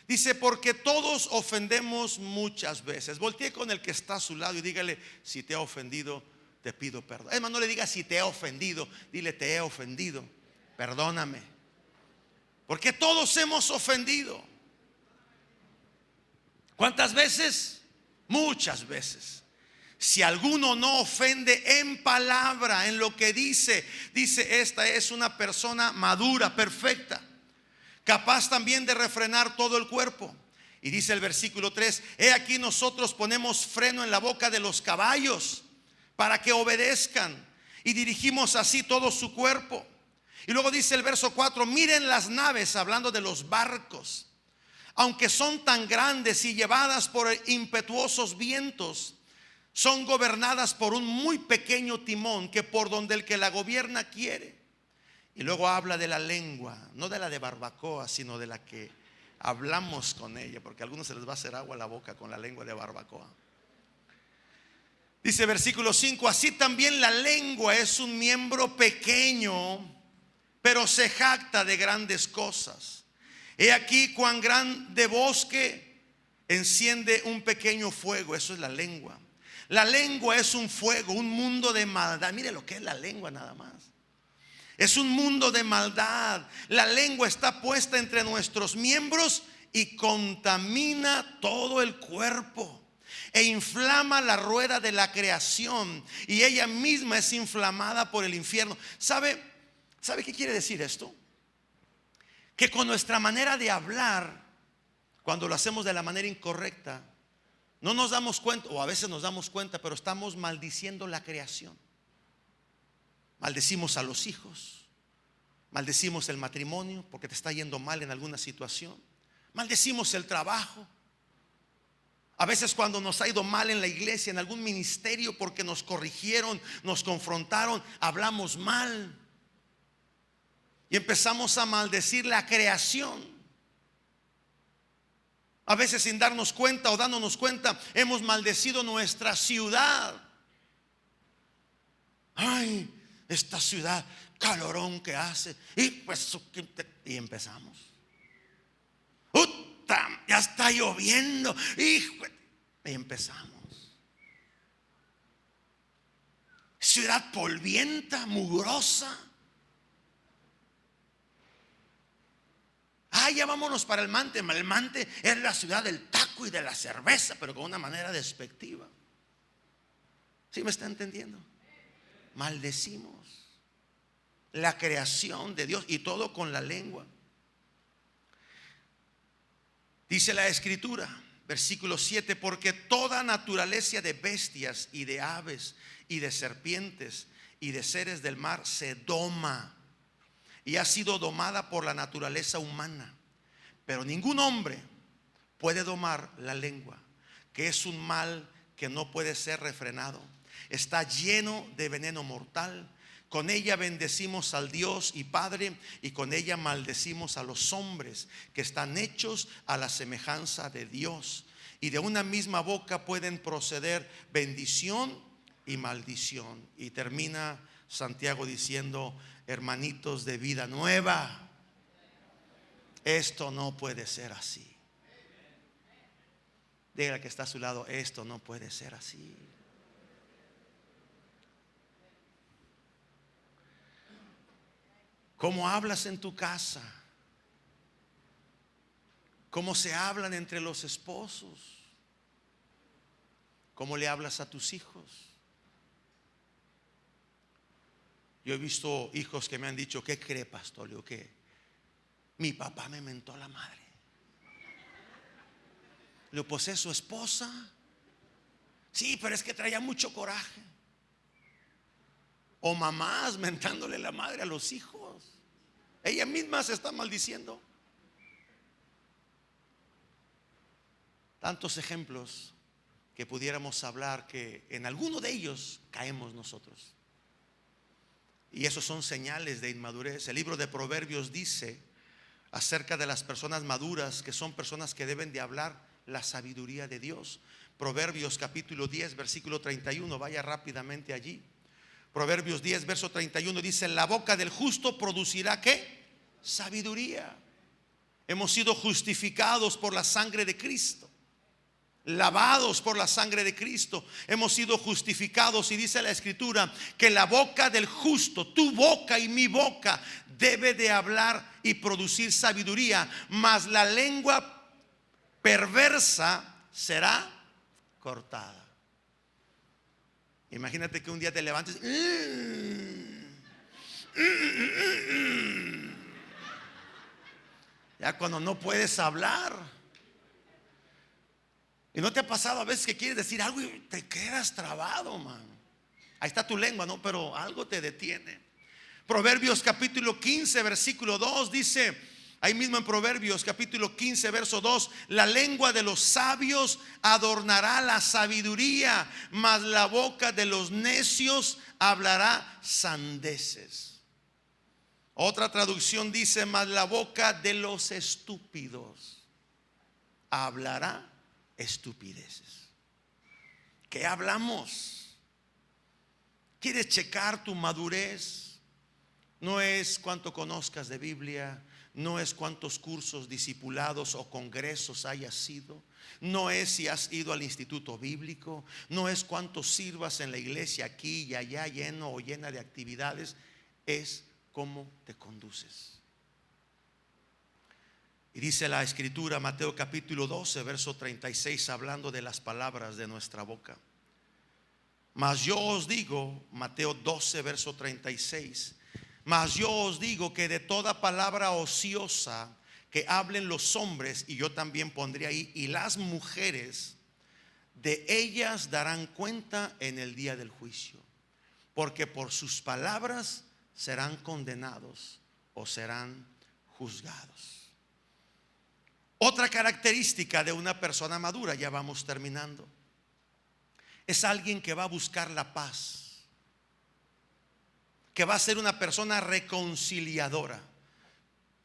Dice: porque todos ofendemos muchas veces. Voltee con el que está a su lado y dígale: si te he ofendido, te pido perdón. Es más, no le diga si te he ofendido, dile: te he ofendido, perdóname. Porque todos hemos ofendido. ¿Cuántas veces? Muchas veces. Si alguno no ofende en palabra, en lo que dice, esta es una persona madura, perfecta, capaz también de refrenar todo el cuerpo. Y dice el versículo 3: he aquí nosotros ponemos freno en la boca de los caballos para que obedezcan, y dirigimos así todo su cuerpo. Y luego dice el verso 4: miren las naves, hablando de los barcos, aunque son tan grandes y llevadas por impetuosos vientos, son gobernadas por un muy pequeño timón, que por donde el que la gobierna quiere. Y luego habla de la lengua, no de la de barbacoa, sino de la que hablamos con ella, porque a algunos se les va a hacer agua a la boca con la lengua de barbacoa. Dice versículo 5: así también la lengua es un miembro pequeño, pero se jacta de grandes cosas. He aquí cuán grande bosque enciende un pequeño fuego. Eso es la lengua. La lengua es un fuego, un mundo de maldad. Mire lo que es la lengua nada más. Es un mundo de maldad. La lengua está puesta entre nuestros miembros y contamina todo el cuerpo e inflama la rueda de la creación, y ella misma es inflamada por el infierno. ¿Sabe qué quiere decir esto? Que con nuestra manera de hablar, cuando lo hacemos de la manera incorrecta, no nos damos cuenta, o a veces nos damos cuenta, pero estamos maldiciendo la creación. Maldecimos a los hijos, maldecimos el matrimonio porque te está yendo mal en alguna situación, maldecimos el trabajo. A veces cuando nos ha ido mal en la iglesia, en algún ministerio, porque nos corrigieron, nos confrontaron, hablamos mal y empezamos a maldecir la creación. A veces sin darnos cuenta o dándonos cuenta, hemos maldecido nuestra ciudad. Ay, esta ciudad, calorón que hace. Y empezamos. Ya está lloviendo. Y empezamos. Ciudad polvienta, mugrosa. Ya vámonos para el Mante. El Mante es la ciudad del taco y de la cerveza, pero con una manera despectiva. ¿Sí me está entendiendo? Maldecimos la creación de Dios, y todo con la lengua. Dice la escritura, versículo 7: porque toda naturaleza de bestias y de aves y de serpientes y de seres del mar se doma y ha sido domada por la naturaleza humana, pero ningún hombre puede domar la lengua, que es un mal que no puede ser refrenado. Está lleno de veneno mortal. Con ella bendecimos al Dios y Padre, y con ella maldecimos a los hombres que están hechos a la semejanza de Dios. Y de una misma boca pueden proceder bendición y maldición. Y termina Santiago diciendo: hermanitos de vida nueva, esto no puede ser así. Dígale que está a su lado, esto no puede ser así. ¿Cómo hablas en tu casa? ¿Cómo se hablan entre los esposos? ¿Cómo le hablas a tus hijos? Yo he visto hijos que me han dicho, ¿qué cree, pastor? Yo, ¿qué? Mi papá me mentó la madre. Le digo, pues es su esposa. Sí, pero es que traía mucho coraje. O mamás mentándole la madre a los hijos. Ella misma se está maldiciendo. Tantos ejemplos que pudiéramos hablar, que en alguno de ellos caemos nosotros. Y esos son señales de inmadurez. El libro de Proverbios dice acerca de las personas maduras, que son personas que deben de hablar la sabiduría de Dios. Proverbios capítulo 10 versículo 31. Vaya rápidamente allí. Proverbios 10 verso 31 dice: la boca del justo producirá ¿qué? Sabiduría. Hemos sido justificados por la sangre de Cristo, lavados por la sangre de Cristo, hemos sido justificados. Y dice la escritura que la boca del justo, tu boca y mi boca, debe de hablar y producir sabiduría, mas la lengua perversa será cortada. Imagínate que un día te levantes, ya cuando no puedes hablar. ¿Y no te ha pasado a veces que quieres decir algo y te quedas trabado, man? Ahí está tu lengua, ¿no? Pero algo te detiene. Proverbios capítulo 15 versículo 2 dice, ahí mismo en Proverbios capítulo 15 verso 2: la lengua de los sabios adornará la sabiduría, mas la boca de los necios hablará sandeces. Otra traducción dice: mas la boca de los estúpidos hablará estupideces. ¿Qué hablamos? ¿Quieres checar tu madurez? No es cuánto conozcas de Biblia, no es cuántos cursos, discipulados o congresos hayas ido, no es si has ido al instituto bíblico, no es cuánto sirvas en la iglesia aquí y allá, lleno o llena de actividades. Es cómo te conduces. Y dice la escritura, Mateo capítulo 12 verso 36, hablando de las palabras de nuestra boca: mas yo os digo, Mateo 12 verso 36, mas yo os digo que de toda palabra ociosa que hablen los hombres, y yo también pondré ahí, y las mujeres, de ellas darán cuenta en el día del juicio, porque por sus palabras serán condenados o serán juzgados. Otra característica de una persona madura, ya vamos terminando, es alguien que va a buscar la paz, que va a ser una persona reconciliadora,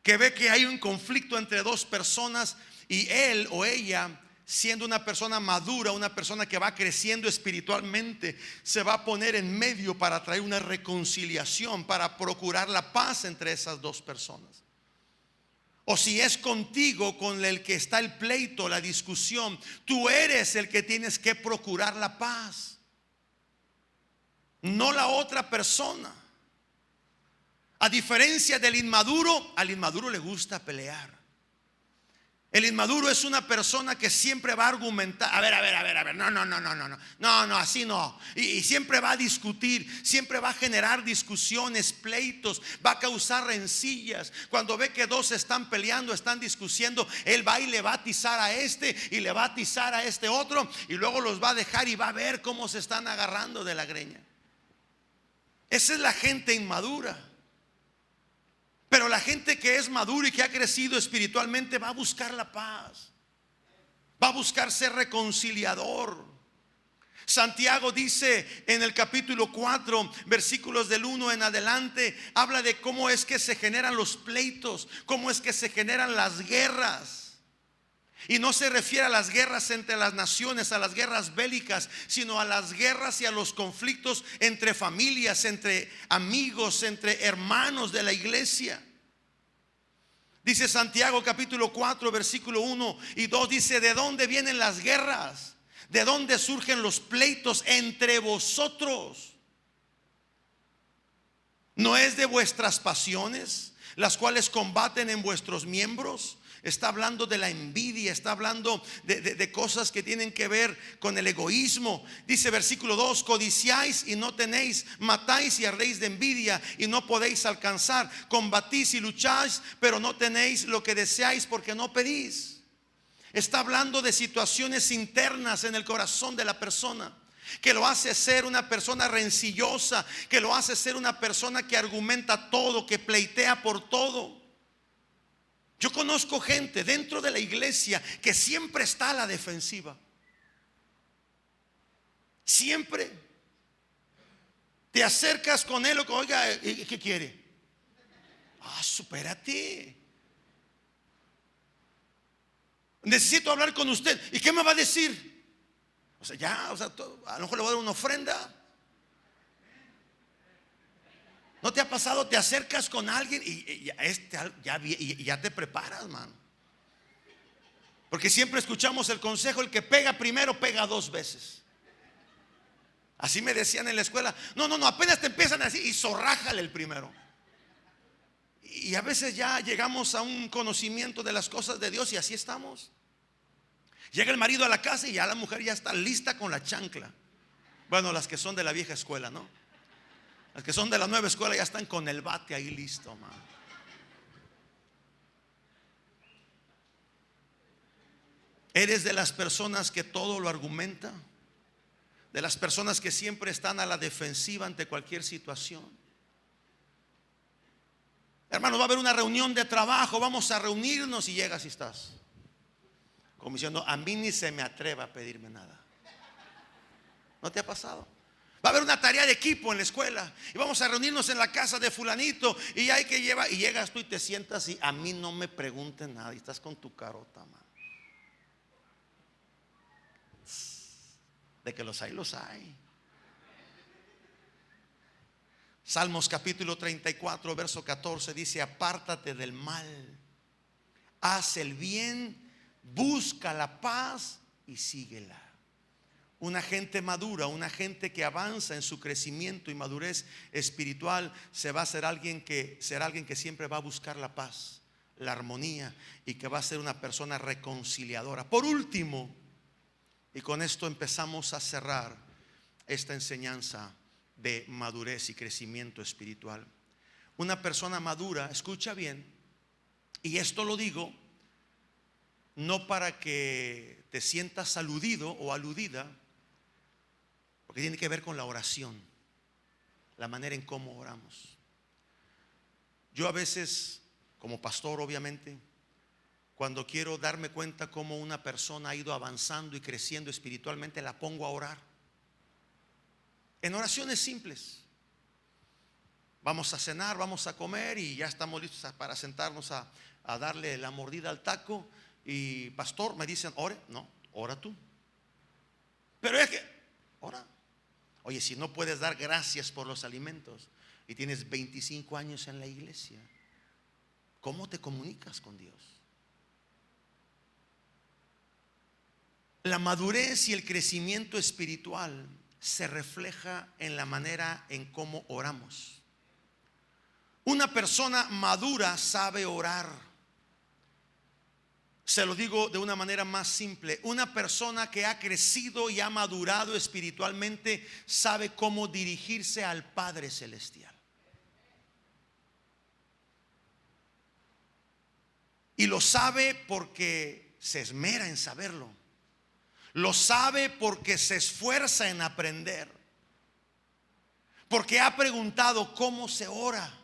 que ve que hay un conflicto entre dos personas y él o ella, siendo una persona madura, una persona que va creciendo espiritualmente, se va a poner en medio para traer una reconciliación, para procurar la paz entre esas dos personas. O si es contigo con el que está el pleito, la discusión, tú eres el que tienes que procurar la paz, no la otra persona. A diferencia del inmaduro, al inmaduro le gusta pelear. El inmaduro es una persona que siempre va a argumentar. A ver, no, así no. Y siempre va a discutir, siempre va a generar discusiones, pleitos, va a causar rencillas. Cuando ve que dos están peleando, están discutiendo, él va y le va a atizar a este y le va a atizar a este otro, y luego los va a dejar y va a ver cómo se están agarrando de la greña. Esa es la gente inmadura. Pero la gente que es madura y que ha crecido espiritualmente va a buscar la paz, va a buscar ser reconciliador. Santiago dice en el capítulo 4 versículos del 1 en adelante, habla de cómo es que se generan los pleitos, cómo es que se generan las guerras. Y no se refiere a las guerras entre las naciones, a las guerras bélicas, sino a las guerras y a los conflictos entre familias, entre amigos, entre hermanos de la iglesia. Dice Santiago capítulo 4 versículo 1 y 2, dice: ¿de dónde vienen las guerras? ¿De dónde surgen los pleitos entre vosotros? ¿No es de vuestras pasiones, las cuales combaten en vuestros miembros? Está hablando de la envidia, está hablando de cosas que tienen que ver con el egoísmo. Dice versículo 2: codiciáis y no tenéis, matáis y ardéis de envidia y no podéis alcanzar, combatís y lucháis, pero no tenéis lo que deseáis porque no pedís. Está hablando de situaciones internas en el corazón de la persona, que lo hace ser una persona rencillosa, que lo hace ser una persona que argumenta todo, que pleitea por todo. Yo conozco gente dentro de la iglesia que siempre está a la defensiva. Siempre. Te acercas con él, oiga, ¿qué quiere? Supérate. Necesito hablar con usted. ¿Y qué me va a decir? A lo mejor le voy a dar una ofrenda. ¿No te ha pasado? Te acercas con alguien y ya te preparas, man. Porque siempre escuchamos el consejo: el que pega primero pega dos veces. Así me decían en la escuela. No, apenas te empiezan así y zorrájale el primero. Y a veces ya llegamos a un conocimiento de las cosas de Dios y así estamos. Llega el marido a la casa y ya la mujer ya está lista con la chancla. Bueno, las que son de la vieja escuela, ¿no? Las que son de la nueva escuela ya están con el bate ahí listo, man. ¿Eres de las personas que todo lo argumenta? ¿De las personas que siempre están a la defensiva ante cualquier situación? Hermano, va a haber una reunión de trabajo, vamos a reunirnos, y llegas y estás como diciendo: a mí ni se me atreva a pedirme nada. ¿No te ha pasado? Va a haber una tarea de equipo en la escuela y vamos a reunirnos en la casa de fulanito y hay que llevar, y llegas tú y te sientas y: a mí no me pregunten nada, y estás con tu carota, man. De que los hay, los hay. Salmos capítulo 34 verso 14 dice: apártate del mal, haz el bien, busca la paz y síguela. Una gente madura, una gente que avanza en su crecimiento y madurez espiritual, será alguien que siempre va a buscar la paz, la armonía, y que va a ser una persona reconciliadora. Por último, y con esto empezamos a cerrar esta enseñanza de madurez y crecimiento espiritual. Una persona madura, escucha bien, y esto lo digo no para que te sientas aludido o aludida, porque tiene que ver con la oración, la manera en cómo oramos. Yo a veces, como pastor obviamente, cuando quiero darme cuenta cómo una persona ha ido avanzando y creciendo espiritualmente, la pongo a orar en oraciones simples. Vamos a cenar, vamos a comer y ya estamos listos para sentarnos a darle la mordida al taco. Y pastor, me dicen: ore. No, ora tú. Pero es que, ora. Oye, si no puedes dar gracias por los alimentos y tienes 25 años en la iglesia, ¿cómo te comunicas con Dios? La madurez y el crecimiento espiritual se refleja en la manera en cómo oramos. Una persona madura sabe orar. Se lo digo de una manera más simple: una persona que ha crecido y ha madurado espiritualmente sabe cómo dirigirse al Padre Celestial. Y lo sabe porque se esmera en saberlo. Lo sabe porque se esfuerza en aprender. Porque ha preguntado cómo se ora.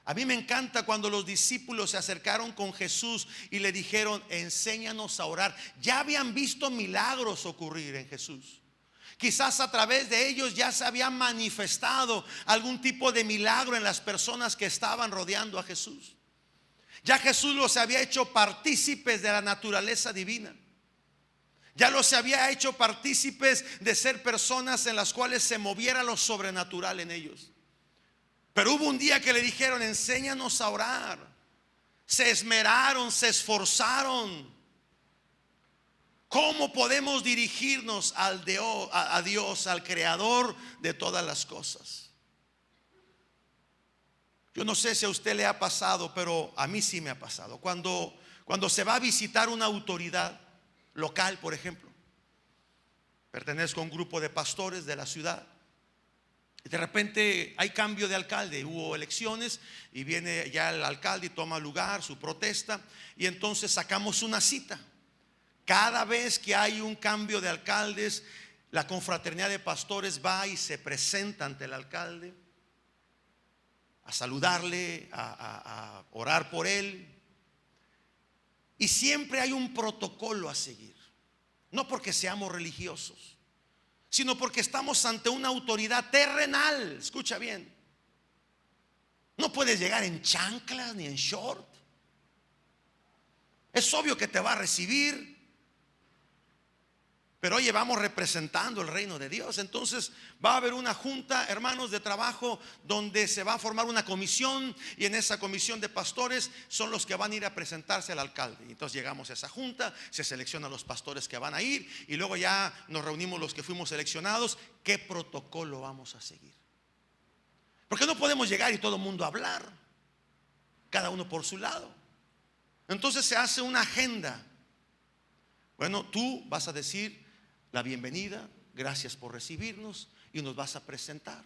A mí me encanta cuando los discípulos se acercaron con Jesús y le dijeron: enséñanos a orar. Ya habían visto milagros ocurrir en Jesús. Quizás a través de ellos ya se había manifestado algún tipo de milagro en las personas que estaban rodeando a Jesús. Ya Jesús los había hecho partícipes de la naturaleza divina. Ya los había hecho partícipes de ser personas en las cuales se moviera lo sobrenatural en ellos. Pero hubo un día que le dijeron: enséñanos a orar. se esmeraron, se esforzaron. ¿Cómo podemos dirigirnos a Dios, al creador de todas las cosas? Yo no sé si a usted le ha pasado, pero a mí sí me ha pasado. Cuando se va a visitar una autoridad local, por ejemplo, pertenezco a un grupo de pastores de la ciudad, y de repente hay cambio de alcalde, hubo elecciones y viene ya el alcalde y toma lugar su protesta, y entonces sacamos una cita. Cada vez que hay un cambio de alcaldes, la confraternidad de pastores va y se presenta ante el alcalde a saludarle, a orar por él. Y siempre hay un protocolo a seguir. No porque seamos religiosos, sino porque estamos ante una autoridad terrenal. Escucha bien. No puedes llegar en chanclas ni en short. Es obvio que te va a recibir, pero oye, vamos representando el reino de Dios. Entonces va a haber una junta, hermanos, de trabajo, donde se va a formar una comisión, y en esa comisión de pastores son los que van a ir a presentarse al alcalde. Entonces llegamos a esa junta, se seleccionan los pastores que van a ir, y luego ya nos reunimos los que fuimos seleccionados. ¿Qué protocolo vamos a seguir? Porque no podemos llegar y todo el mundo hablar, cada uno por su lado. Entonces se hace una agenda. Bueno, tú vas a decir la bienvenida, gracias por recibirnos, y nos vas a presentar.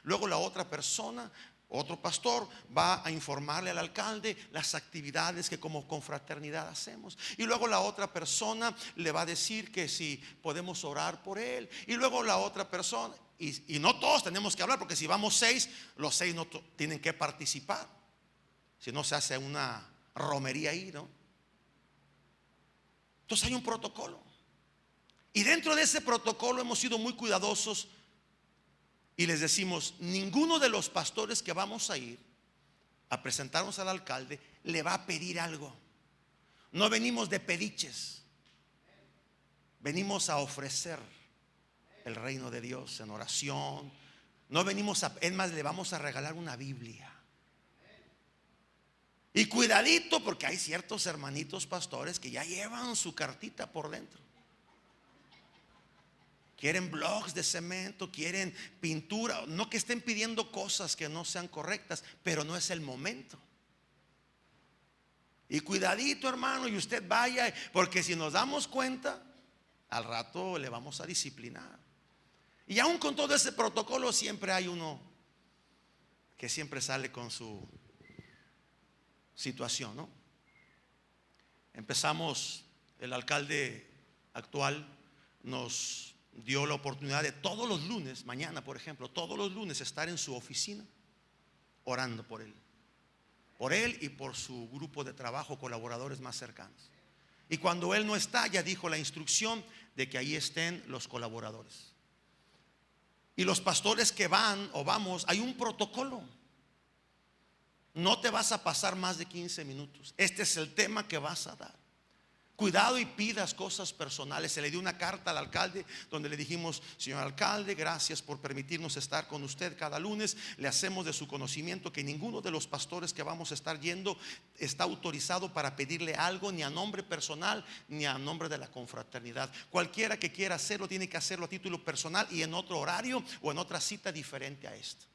Luego la otra persona, otro pastor, va a informarle al alcalde las actividades que como confraternidad hacemos. Y luego la otra persona le va a decir que si podemos orar por él. Y luego la otra persona, y no todos tenemos que hablar, porque si vamos 6, los 6 no tienen que participar. Si no, se hace una romería ahí, ¿no? Entonces hay un protocolo. Y dentro de ese protocolo hemos sido muy cuidadosos y les decimos: ninguno de los pastores que vamos a ir a presentarnos al alcalde le va a pedir algo. No venimos de pediches, venimos a ofrecer el reino de Dios en oración. No venimos es más, le vamos a regalar una Biblia. Y cuidadito, porque hay ciertos hermanitos pastores que ya llevan su cartita por dentro. Quieren bloques de cemento, quieren pintura. No que estén pidiendo cosas que no sean correctas, pero no es el momento. Y cuidadito, hermano, y usted vaya, porque si nos damos cuenta, al rato le vamos a disciplinar. Y aún con todo ese protocolo, siempre hay uno que siempre sale con su situación, ¿no? Empezamos, el alcalde actual nos dio la oportunidad de todos los lunes, mañana por ejemplo, todos los lunes estar en su oficina orando por él y por su grupo de trabajo, colaboradores más cercanos. Y cuando él no está, ya dijo la instrucción de que ahí estén los colaboradores. Y los pastores que van o vamos, hay un protocolo. No te vas a pasar más de 15 minutos. Este es el tema que vas a dar. Cuidado y pidas cosas personales. Se le dio una carta al alcalde donde le dijimos: señor alcalde, gracias por permitirnos estar con usted cada lunes. Le hacemos de su conocimiento que ninguno de los pastores que vamos a estar yendo está autorizado para pedirle algo, ni a nombre personal ni a nombre de la confraternidad. Cualquiera que quiera hacerlo tiene que hacerlo a título personal y en otro horario o en otra cita diferente a esta.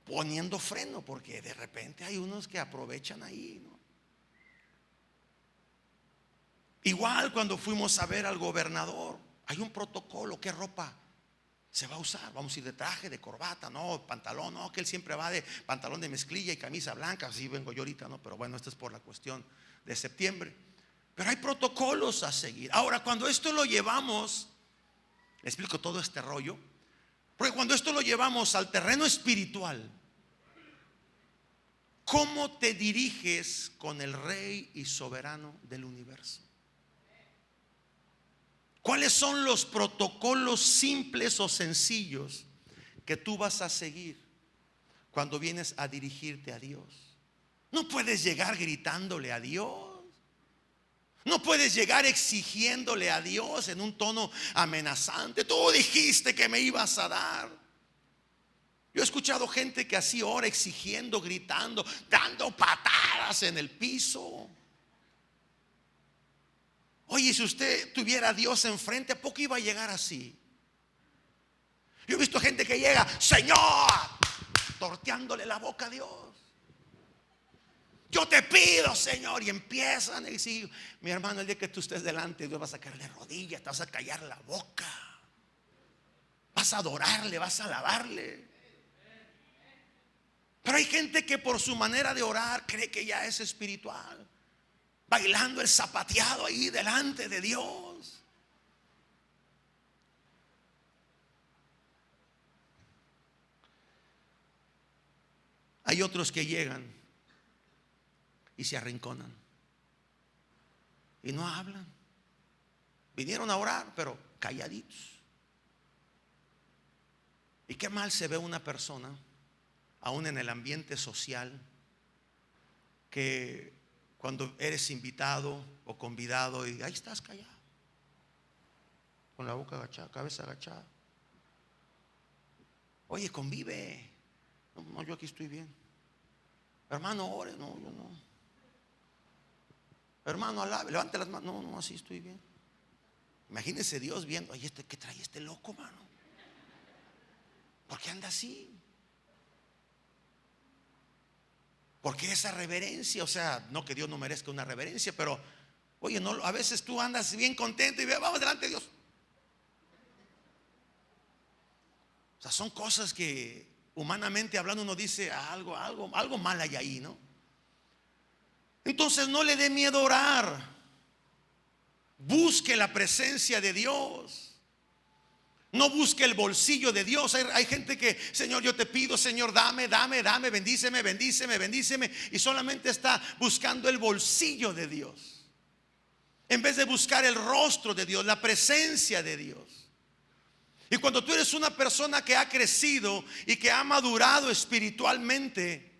Poniendo freno, porque de repente hay unos que aprovechan ahí, ¿no? Igual cuando fuimos a ver al gobernador, hay un protocolo. ¿Qué ropa se va a usar? Vamos a ir de traje, de corbata, no, pantalón, no, que él siempre va de pantalón de mezclilla y camisa blanca. Así vengo yo ahorita, no, pero bueno, esto es por la cuestión de septiembre. Pero hay protocolos a seguir. Ahora, cuando esto lo llevamos, le explico todo este rollo, porque cuando esto lo llevamos al terreno espiritual, ¿cómo te diriges con el Rey y soberano del universo? ¿Cuáles son los protocolos simples o sencillos que tú vas a seguir cuando vienes a dirigirte a Dios? No puedes llegar gritándole a Dios. No puedes llegar exigiéndole a Dios en un tono amenazante. Tú dijiste que me ibas a dar. Yo he escuchado gente que así ora, exigiendo, gritando, dando patadas en el piso. Oye, si usted tuviera a Dios enfrente, ¿a poco iba a llegar así? Yo he visto gente que llega, Señor, torteándole la boca a Dios. Yo te pido, Señor, y empiezan a decir, mi hermano, el día que tú estés delante, Dios va a sacarle rodillas, te vas a callar la boca, vas a adorarle, vas a alabarle. Pero hay gente que por su manera de orar cree que ya es espiritual, bailando el zapateado ahí delante de Dios. Hay otros que llegan y se arrinconan y no hablan. Vinieron a orar, pero calladitos. Y qué mal se ve una persona, aún en el ambiente social, que cuando eres invitado o convidado y ahí estás callado, con la boca agachada, cabeza agachada. Oye, convive. No, yo aquí estoy bien. Hermano, ore. No, yo no. Hermano, alabe, levante las manos. No, así estoy bien. Imagínese Dios viendo, oye, ¿qué trae este loco, mano? ¿Por qué anda así? ¿Por qué esa reverencia? O sea, no que Dios no merezca una reverencia, pero oye, no, a veces tú andas bien contento y vamos delante de Dios. O sea, son cosas que humanamente hablando uno dice algo mal hay ahí, ¿no? Entonces no le dé miedo orar. Busque la presencia de Dios. No busque el bolsillo de Dios. Hay gente que, Señor, yo te pido, Señor, dame, bendíceme, bendíceme. Y solamente está buscando el bolsillo de Dios, en vez de buscar el rostro de Dios, la presencia de Dios. Y cuando tú eres una persona que ha crecido y que ha madurado espiritualmente,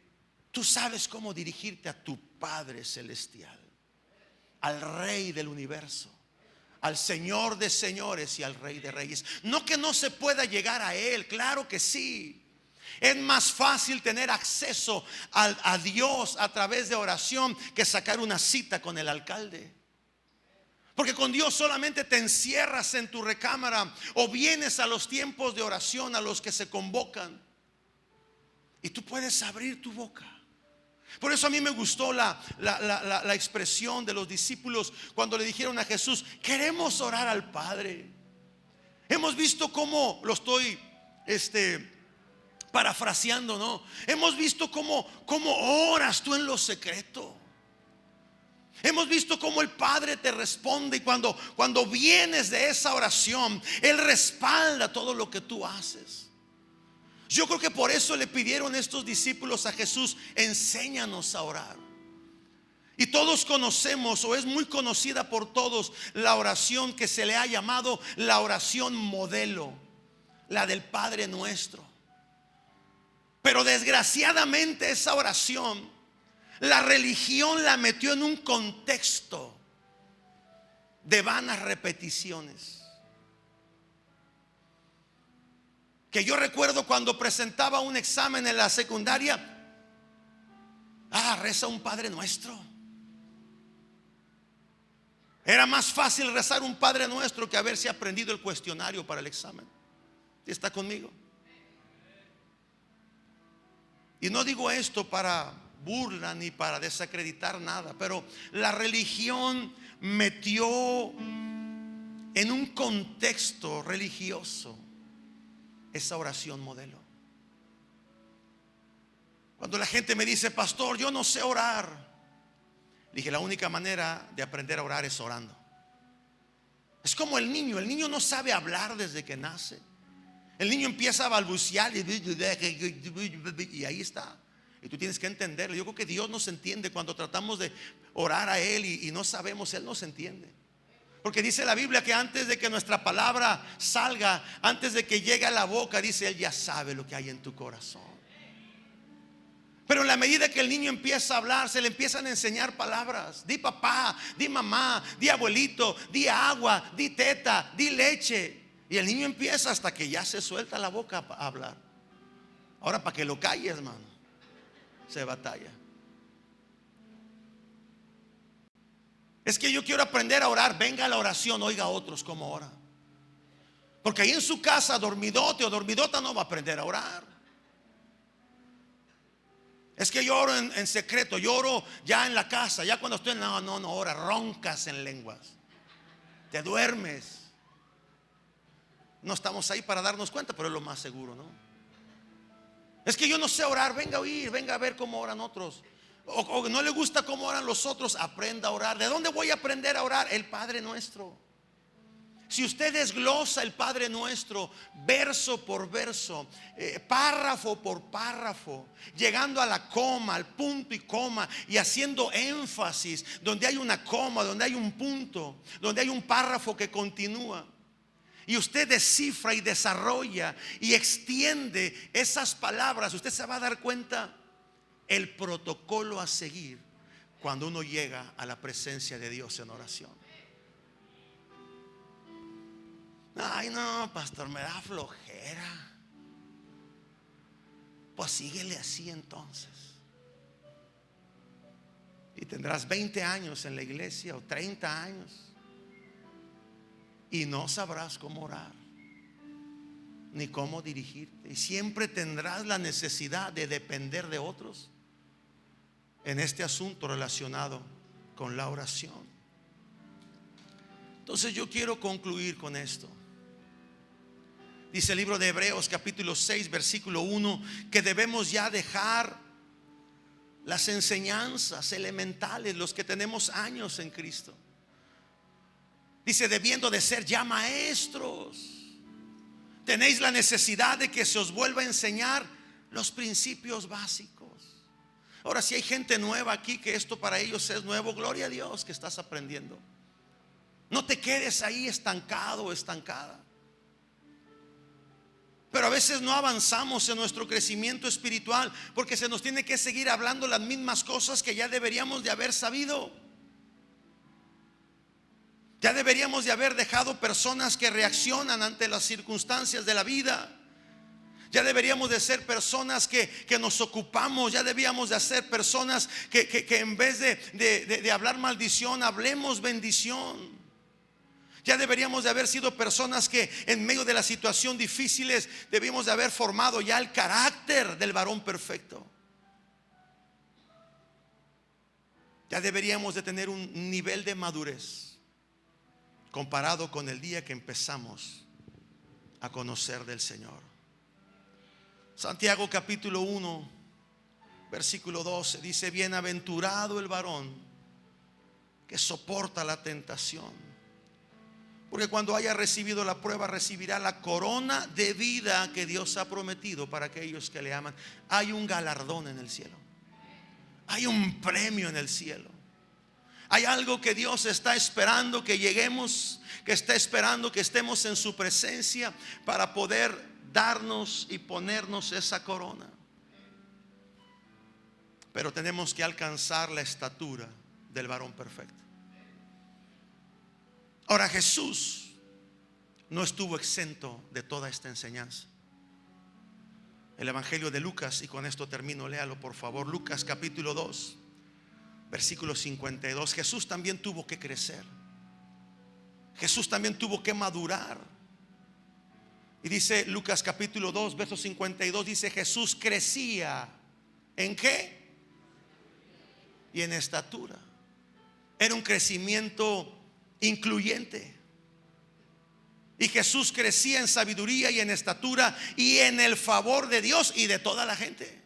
tú sabes cómo dirigirte a tu Padre celestial, al Rey del universo, al Señor de señores y al Rey de reyes. No que no se pueda llegar a Él, claro que sí. Es más fácil tener acceso a Dios a través de oración que sacar una cita con el alcalde. Porque con Dios solamente te encierras en tu recámara o vienes a los tiempos de oración a los que se convocan y tú puedes abrir tu boca. Por eso a mí me gustó la expresión de los discípulos cuando le dijeron a Jesús, queremos orar al Padre. Hemos visto cómo, lo estoy parafraseando, ¿no? Hemos visto cómo oras tú en lo secreto. Hemos visto cómo el Padre te responde y cuando vienes de esa oración, Él respalda todo lo que tú haces. Yo creo que por eso le pidieron estos discípulos a Jesús, enséñanos a orar. Y todos conocemos, o es muy conocida por todos, la oración que se le ha llamado la oración modelo, la del Padre Nuestro. Pero desgraciadamente esa oración, la religión la metió en un contexto de vanas repeticiones. Que yo recuerdo cuando presentaba un examen en la secundaria, reza un Padre Nuestro. Era más fácil rezar un Padre Nuestro que haberse aprendido el cuestionario para el examen. ¿Está conmigo? Y no digo esto para burla ni para desacreditar nada, pero la religión metió en un contexto religioso esa oración modelo. Cuando la gente me dice, pastor, yo no sé orar, le dije, la única manera de aprender a orar es orando. Es como el niño no sabe hablar desde que nace. El niño empieza a balbucear y ahí está. Y tú tienes que entenderlo. Yo creo que Dios nos entiende cuando tratamos de orar a Él y no sabemos, Él nos entiende. Porque dice la Biblia que antes de que nuestra palabra salga, antes de que llegue a la boca, dice Él ya sabe lo que hay en tu corazón. Pero en la medida que el niño empieza a hablar, se le empiezan a enseñar palabras. Di papá, di mamá, di abuelito, di agua, di teta, di leche. Y el niño empieza hasta que ya se suelta la boca a hablar. Ahora para que lo calles, hermano, se batalla. Es que yo quiero aprender a orar. Venga a la oración, oiga a otros cómo oran. Porque ahí en su casa, dormidote o dormidota, no va a aprender a orar. Es que yo oro en secreto, yo oro ya en la casa, ya cuando estoy no ora, roncas en lenguas, te duermes. No estamos ahí para darnos cuenta, pero es lo más seguro, ¿no? Es que yo no sé orar. Venga a oír, venga a ver cómo oran otros. O no le gusta cómo oran los otros, aprenda a orar. ¿De dónde voy a aprender a orar? El Padre Nuestro. Si usted desglosa el Padre Nuestro verso por verso, párrafo por párrafo, llegando a la coma, al punto y coma, y haciendo énfasis donde hay una coma, donde hay un punto, donde hay un párrafo que continúa, y usted descifra y desarrolla y extiende esas palabras, usted se va a dar cuenta el protocolo a seguir cuando uno llega a la presencia de Dios en oración. Ay, no, pastor, me da flojera. Pues síguele así entonces. Y tendrás 20 años en la iglesia o 30 años y no sabrás cómo orar ni cómo dirigirte. Y siempre tendrás la necesidad de depender de otros en este asunto relacionado con la oración. Entonces yo quiero concluir con esto. Dice el libro de Hebreos capítulo 6 versículo 1 que debemos ya dejar las enseñanzas elementales, los que tenemos años en Cristo. Dice, debiendo de ser ya maestros, tenéis la necesidad de que se os vuelva a enseñar los principios básicos. Ahora, si hay gente nueva aquí que esto para ellos es nuevo, gloria a Dios que estás aprendiendo. No te quedes ahí estancado o estancada. Pero a veces no avanzamos en nuestro crecimiento espiritual porque se nos tiene que seguir hablando las mismas cosas que ya deberíamos de haber sabido. Ya deberíamos de haber dejado personas que reaccionan ante las circunstancias de la vida. Ya deberíamos de ser personas que nos ocupamos. Ya debíamos de ser personas que en vez de hablar maldición, hablemos bendición. Ya deberíamos de haber sido personas que en medio de las situaciones difíciles debíamos de haber formado ya el carácter del varón perfecto. Ya deberíamos de tener un nivel de madurez comparado con el día que empezamos a conocer del Señor. Santiago capítulo 1 versículo 12 dice: bienaventurado el varón que soporta la tentación, porque cuando haya recibido la prueba recibirá la corona de vida que Dios ha prometido para aquellos que le aman. Hay un galardón en el cielo. Hay un premio en el cielo. Hay algo que Dios está esperando que lleguemos, que está esperando que estemos en su presencia para poder darnos y ponernos esa corona. Pero tenemos que alcanzar la estatura del varón perfecto. Ahora, Jesús no estuvo exento de toda esta enseñanza. El Evangelio de Lucas, y con esto termino, léalo por favor. Lucas capítulo 2 versículo 52. Jesús también tuvo que crecer. Jesús también tuvo que madurar. Y dice Lucas capítulo 2 verso 52, dice: Jesús crecía ¿en qué? Y en estatura. Era un crecimiento incluyente. Y Jesús crecía en sabiduría y en estatura y en el favor de Dios y de toda la gente.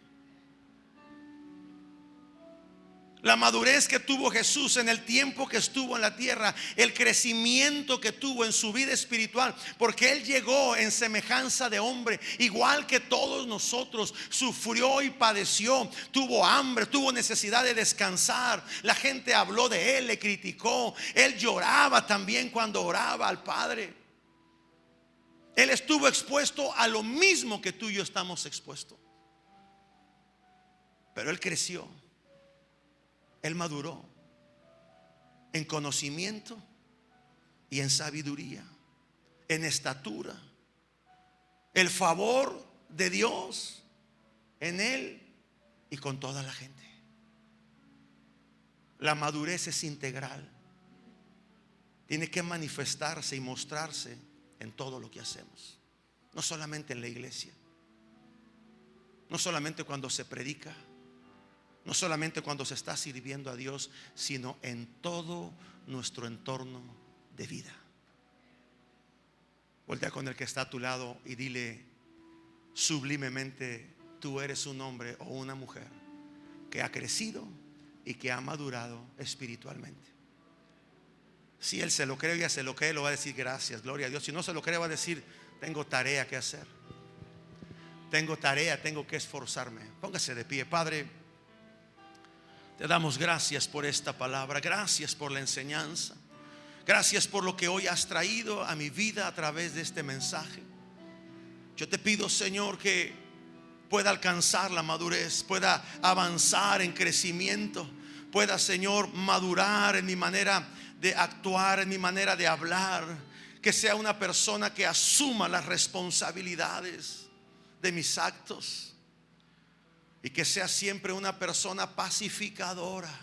La madurez que tuvo Jesús en el tiempo que estuvo en la tierra, el crecimiento que tuvo en su vida espiritual, porque Él llegó en semejanza de hombre, igual que todos nosotros, sufrió y padeció, tuvo hambre, tuvo necesidad de descansar. La gente habló de Él, le criticó. Él lloraba también cuando oraba al Padre. Él estuvo expuesto a lo mismo que tú y yo estamos expuestos. Pero Él creció. Él maduró en conocimiento y en sabiduría, en estatura. El favor de Dios en Él y con toda la gente. La madurez es integral. Tiene que manifestarse y mostrarse en todo lo que hacemos. No solamente en la iglesia, no solamente cuando se predica, no solamente cuando se está sirviendo a Dios, sino en todo nuestro entorno de vida. Voltea con el que está a tu lado y dile sublimemente: tú eres un hombre o una mujer que ha crecido y que ha madurado espiritualmente. Si él se lo cree, ya se lo cree, lo va a decir gracias, gloria a Dios. Si no se lo cree, va a decir: tengo tarea que hacer, tengo tarea, tengo que esforzarme. Póngase de pie. Padre, te damos gracias por esta palabra, gracias por la enseñanza, gracias por lo que hoy has traído a mi vida a través de este mensaje. Yo te pido, Señor, que pueda alcanzar la madurez, pueda avanzar en crecimiento, pueda, Señor, madurar en mi manera de actuar, en mi manera de hablar, que sea una persona que asuma las responsabilidades de mis actos y que sea siempre una persona pacificadora,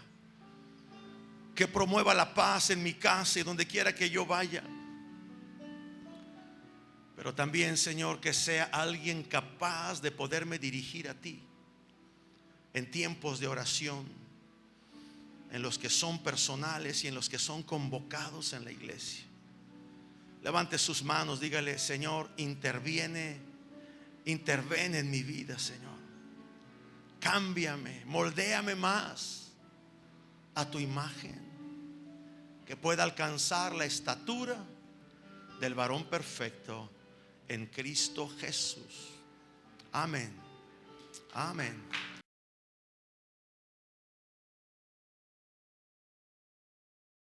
que promueva la paz en mi casa y donde quiera que yo vaya. Pero también, Señor, que sea alguien capaz de poderme dirigir a ti en tiempos de oración, en los que son personales y en los que son convocados en la iglesia. Levante sus manos, dígale: Señor, interviene en mi vida, Señor. Cámbiame, moldéame más a tu imagen, que pueda alcanzar la estatura del varón perfecto en Cristo Jesús. Amén. Amén.